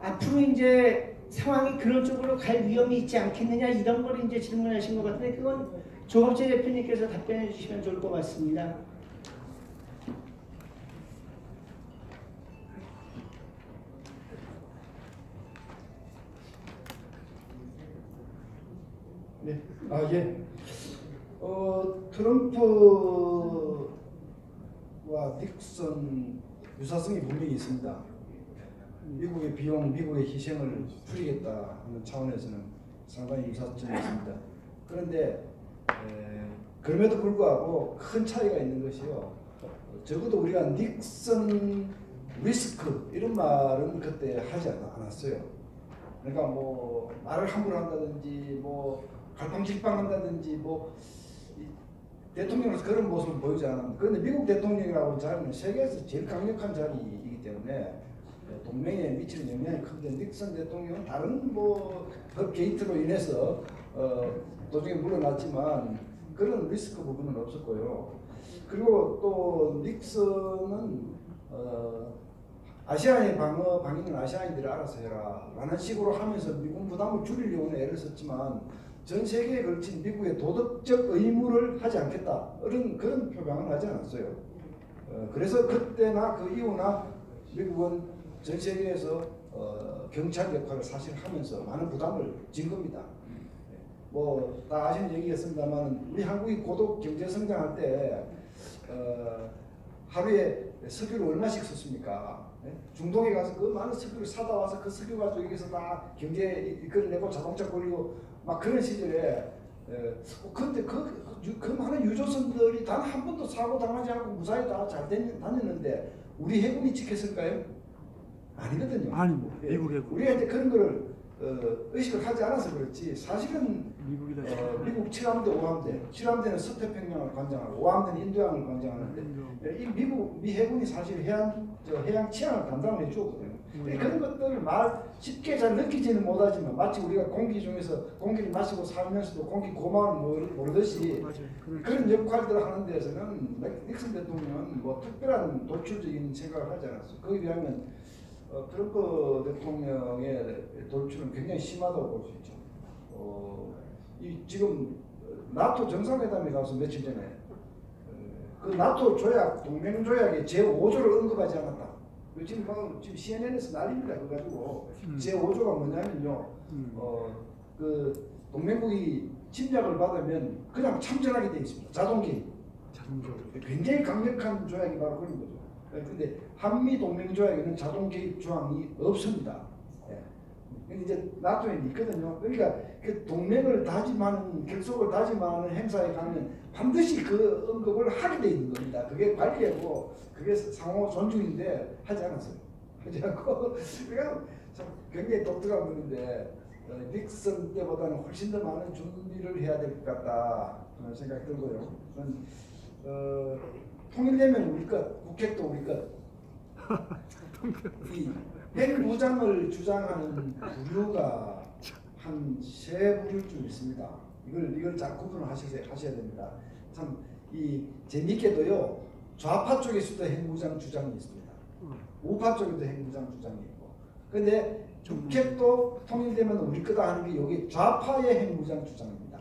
앞으로 이제 상황이 그런 쪽으로 갈 위험이 있지 않겠느냐, 이런 걸 이제 질문하신 것 같은데 그건 조갑재 대표님께서 답변해 주시면 좋을 것 같습니다. 네, 예. 트럼프와 닉슨 유사성이 분명히 있습니다. 미국의 비용, 미국의 희생을 풀이겠다 하는 차원에서는 상당히 유사점이 있습니다. 그런데 그럼에도 불구하고 큰 차이가 있는 것이요. 적어도 우리가 닉슨 리스크 이런 말은 그때 하지 않았어요. 그러니까 뭐 말을 함부로 한다든지 뭐 갈팡질팡한다든지 뭐 대통령으로서 그런 모습을 보이지 않았는데, 그런데 미국 대통령이라고 하는 자리는 세계에서 제일 강력한 자리이기 때문에 동맹에 미치는 영향이 큰데, 닉슨 대통령은 다른 뭐 법 게이트로 인해서 도중에 물러났지만 그런 리스크 부분은 없었고요. 그리고 또 닉슨은 아시아의 방위는 아시아인들이 알아서 해라 라는 식으로 하면서 미군 부담을 줄이려고 애를 썼지만 전 세계에 걸친 미국의 도덕적 의무를 하지 않겠다 그런 표방을 하지 않았어요. 그래서 그때나 그 이후나 미국은 전 세계에서 경찰 역할을 사실 하면서 많은 부담을 진 겁니다. 뭐 다 아시는 얘기겠습니다만 우리 한국이 고도 경제 성장할 때 하루에 석유를 얼마씩 썼습니까? 중동에 가서 그 많은 석유를 사다 와서 그 석유 가지고 여기서 다 경제 이끌어내고 자동차 굴리고 막 그런 시절에 근데 그 많은 유조선들이 단 한 번도 사고 당하지 않고 무사히 다 잘 다녔는데 우리 해군이 지켰을까요? 아니거든요. 아니 뭐 미국 해군. 우리가 이제 그런 거를 의식을 하지 않아서 그렇지, 사실은 미국 7함대, 5함대, 7함대는 서태평양을 관장하고 5함대는 인도양을 관장하는데 이 미 해군이 사실 해양 치안을 담당을 해주었거든요. 그런 것들을 쉽게 잘 느끼지는 못하지만 마치 우리가 공기 중에서 공기를 마시고 살면서도 공기 고마움을 모르듯이 그런 역할들을 하는 데서는 닉슨 대통령은 뭐 특별한 도출적인 생각을 하지 않았어요. 거기에 비하면 트럼프 대통령의 돌출은 굉장히 심하다고 볼 수 있죠. 지금 나토 정상회담에 가서 며칠 전에 그 나토 조약, 동맹 조약의 제5조를 언급하지 않았다. 지금 CNN에서 난립니다. 그래가지고 제5조가 뭐냐면요, 그 동맹국이 침략을 받으면 그냥 참전하게 되어 있습니다. 자동 개입. 굉장히 강력한 조약이 바로 그런 거죠. 근데 한미 동맹 조약에는 자동 개입 조항이 없습니다. 근데 이제 나토에는 있거든요. 그러니까 그 동맹을 다짐하는, 결속을 다짐하는 행사에 가면 반드시 그 언급을 하게 돼 있는 겁니다. 그게 관리고 그게 상호 존중인데 하지 않았어요. 하지 않고 그러니까 참 굉장히 독특한 분인데 닉슨 때보다는 훨씬 더 많은 준비를 해야 될 것 같다 그런 생각이 들고요. 통일되면 우리 것, 북핵도 우리 것. 이 핵무장을 주장하는 부류가 한 3부류쯤 있습니다. 이걸 잘 구분을 하셔야 됩니다. 참 재밌게도요, 좌파 쪽에서도 핵무장 주장이 있습니다. 우파 쪽에도 핵무장 주장이 있고. 근데 북핵도 통일되면 우리 거다 하는 게 여기 좌파의 핵무장 주장입니다.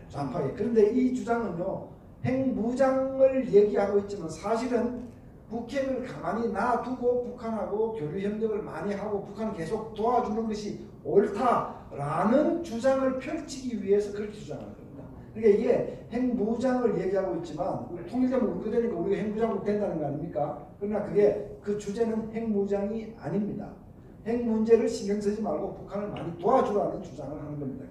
좌파의. 그런데 이 주장은요, 핵무장을 얘기하고 있지만 사실은 북핵을 가만히 놔두고 북한하고 교류 협력을 많이 하고 북한을 계속 도와주는 것이 옳다라는 주장을 펼치기 위해서 그렇게 주장하는 겁니다. 그러니까 이게 핵무장을 얘기하고 있지만 통일되면 우리 되니까 우리가 핵무장국 된다는 거 아닙니까? 그러나 그게 그 주제는 핵무장이 아닙니다. 핵 문제를 신경 쓰지 말고 북한을 많이 도와주라는 주장을 하는 겁니다.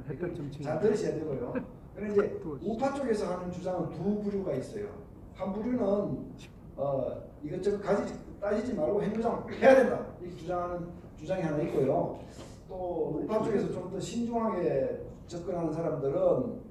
그게 잘 들으셔야 되고요. 그런데 이제 우파 쪽에서 하는 주장은 두 부류가 있어요. 한 부류는 이것저것 따지지 말고 핵무장 해야 된다 이렇게 주장하는 주장이 하나 있고요. 또 우파 쪽에서 좀 더 신중하게 접근하는 사람들은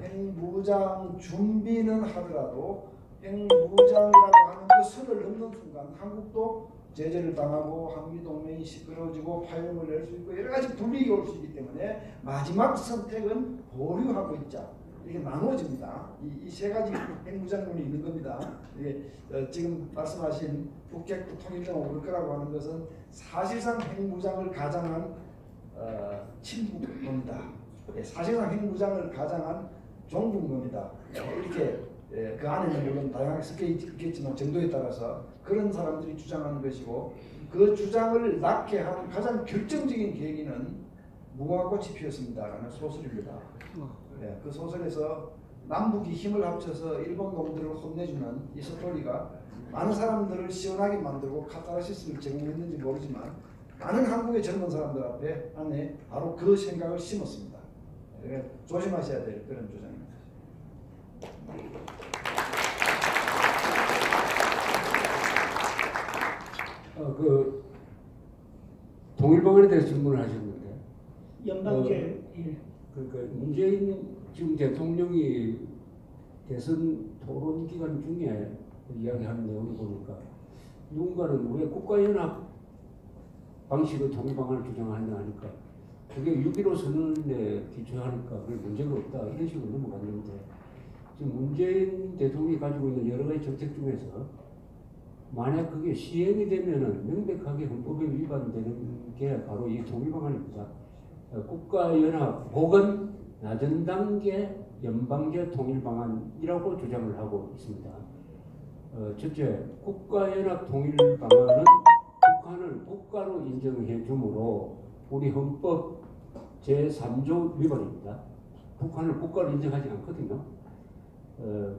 핵무장 준비는 하더라도 핵무장이라고 하는 그 선을 넘는 순간 한국도 제재를 당하고 한미동맹이 시끄러워지고 파열음을 낼 수 있고 여러 가지 불이익이 올 수 있기 때문에 마지막 선택은 보류하고 있자 이렇게 나누어집니다. 이 세 가지 핵무장론이 있는 겁니다. 이게 지금 말씀하신 북핵 통일령 올 거라고 하는 것은 사실상 핵무장을 가장한 친북론이다. 사실상 핵무장을 가장한 종북론이다. 이렇게 그 안에는 물론 다양하게 섞여 있겠지만 정도에 따라서 그런 사람들이 주장하는 것이고 그 주장을 낳게 한 가장 결정적인 계기는 무궁화꽃이 피었습니다라는 소설입니다. 그 소설에서 남북이 힘을 합쳐서 일본 놈들을 혼내주는 이 스토리가 많은 사람들을 시원하게 만들고 카타르시스를 제공했는지 모르지만 많은 한국의 젊은 사람들 앞에 안에 바로 그 생각을 심었습니다. 조심하셔야 될 그런 주장입니다. 그 통일방안에 대해서 질문을 하셨는데 연방제 그러니까 문재인 지금 대통령이 대선 토론 기간 중에 이야기하는 내용을 보니까 누군가는 우리가 국가연합 방식의 통일방안을 주장하냐 하니까 그게 6.15 선언에 기초하니까 그게 문제가 없다 이런 식으로 넘어갔는데 지금 문재인 대통령이 가지고 있는 여러 가지 정책 중에서 만약 그게 시행이 되면은 명백하게 헌법에 위반되는 게 바로 이 통일방안입니다. 국가연합 혹은 낮은 단계 연방제 통일방안이라고 주장을 하고 있습니다. 첫째, 국가연합 통일방안은 북한을 국가로 인정해 주므로 우리 헌법 제3조 위반입니다. 북한을 국가로 인정하지 않거든요.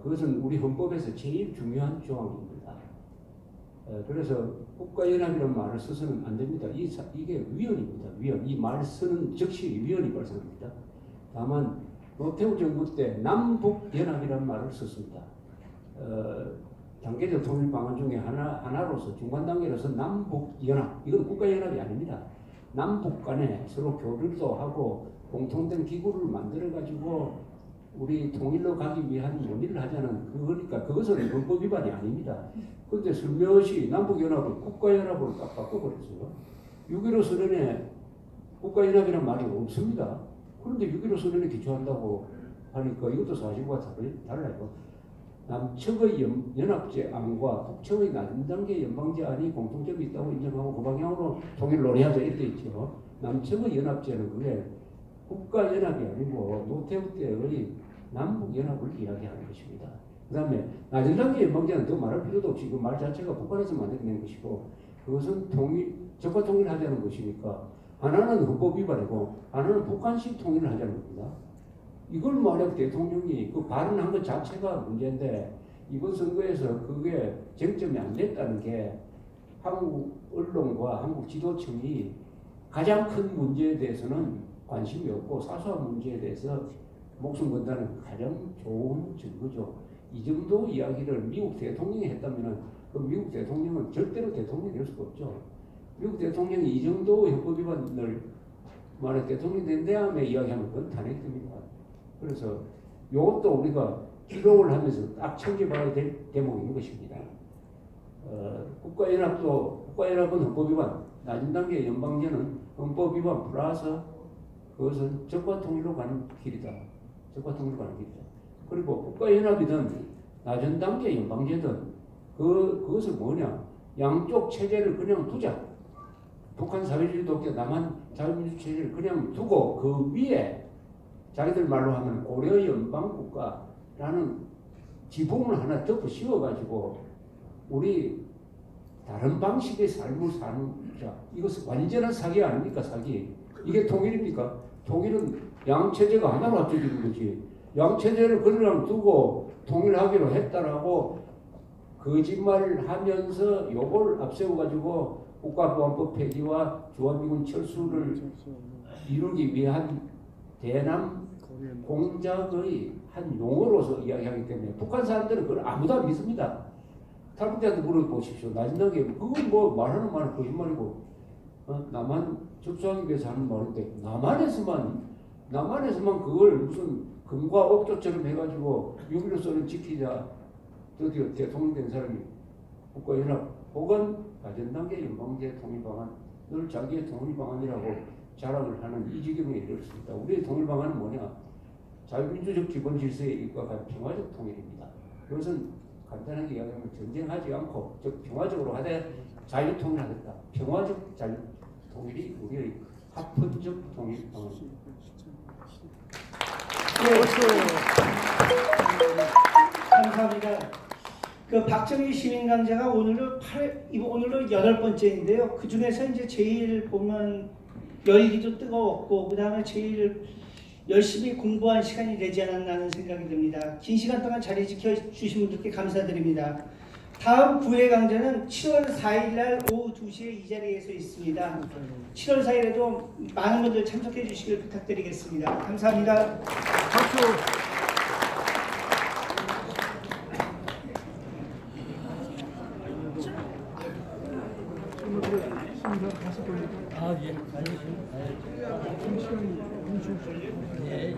그것은 우리 헌법에서 제일 중요한 조항입니다. 그래서 국가연합이라는 말을 써서는 안 됩니다. 이게 위헌입니다. 위헌. 이 말 쓰는 즉시 위헌이 발생합니다. 다만 노태우 정부 때 남북연합이라는 말을 썼습니다. 단계적 통일 방안 중에 하나로서 중간 단계로서 남북연합 이건 국가연합이 아닙니다. 남북 간에 서로 교류도 하고 공통된 기구를 만들어 가지고 우리 통일로 가기 위한 논의를 하자는 그거니까 그것은 헌법 위반이 아닙니다. 그런데 슬며시 남북연합을 국가연합으로 딱 바꿔버렸어요. 6.15 선언에 국가연합이라는 말이 없습니다. 그런데 6.15 선언에 기초한다고 하니까 이것도 사실과 달라요. 남측의 연합제 안과 북측의 낮은 단계 연방제 안이 공통점이 있다고 인정하고 그 방향으로 통일을 논의하자 이렇게 있죠. 남측의 연합제는 그게 국가연합이 아니고 노태우 때의 남북연합을 이야기하는 것입니다. 그 다음에 낮은 단계 연방제는 더 말할 필요도 없이 그 말 자체가 북한에서 만들어낸 것이고 그것은 적화 통일하자는 것이니까 하나는 헌법 위반이고 하나는 북한식 통일을 하자는 겁니다. 이걸 만약 대통령이 그 발언한 것 자체가 문제인데 이번 선거에서 그게 쟁점이 안 됐다는 게 한국 언론과 한국 지도층이 가장 큰 문제에 대해서는 관심이 없고 사소한 문제에 대해서 목숨 건다는 가장 좋은 증거죠. 이 정도 이야기를 미국 대통령이 했다면 그 미국 대통령은 절대로 대통령이 될 수가 없죠. 미국 대통령이 이 정도 헌법 위반을 만약 대통령이 된 다음에 이야기하면 그건 탄핵이 됩니다. 그래서 이것도 우리가 기록을 하면서 딱 챙겨봐야 될 대목인 것입니다. 국가연합은 헌법 위반, 낮은 단계 연방제는 헌법 위반 플러스 그것은 적과 통일로 가는 길이다. 적과 통일로 가는 길이다. 그리고 국가연합이든 낮은 단계 연방제든 그것은 뭐냐? 양쪽 체제를 그냥 두자. 북한 사회주의도 없게 남한 자유민주 체제를 그냥 두고 그 위에 자기들 말로 하면 고려 연방국가 사기라는 지붕을 하나 덮어 씌워가지고 우리 다른 방식의 삶을 사는 자, 이것은 완전한 사기 아닙니까? 사기. 이게 통일입니까? 통일은 양체제가 하나로 합쳐지는 거지. 양체제를 그러려면 두고 통일하기로 했다라고 거짓말을 하면서 요걸 앞세워가지고 국가보안법 폐지와 주한미군 철수를 이루기 위한 대남 공작의 한 용어로서 이야기하기 때문에 북한 사람들은 그걸 아무도 안 믿습니다. 탈북자한테 물어보십시오. 나중에 그건 뭐 말하는 말은 거짓말이고 남한 접수하기 위해서 하는 말인데 남한에서만 그걸 무슨 금과 옥조처럼 해가지고 6.15 소련 지키자 드디어 대통령 된 사람이 국가연합 혹은 가전단계 연방제 통일방안을 자기의 통일방안이라고 자랑을 하는 이 지경에 이르렀습니다. 우리의 통일방안은 뭐냐? 자유민주적 기본 질서에 입각한 평화적 통일입니다. 이것은 간단하게 이야기하면 전쟁하지 않고 즉 평화적으로 하되 자유통일하겠다. 평화적 자유통일이 우리의 합헌적 통일방안입니다. 감사합니다. 그 박정희 시민강자가 오늘로 8번째인데요. 그 중에서 이제 제일 보면 열기도 뜨거웠고 그 다음에 제일 열심히 공부한 시간이 되지 않았나 하는 생각이 듭니다. 긴 시간 동안 자리 지켜주신 분들께 감사드립니다. 다음 9회 강좌는 7월 4일 날 오후 2시에 이 자리에서 있습니다. 7월 4일에도 많은 분들 참석해 주시길 부탁드리겠습니다. 감사합니다. 박수. 아, 예. 알겠습니다. 예.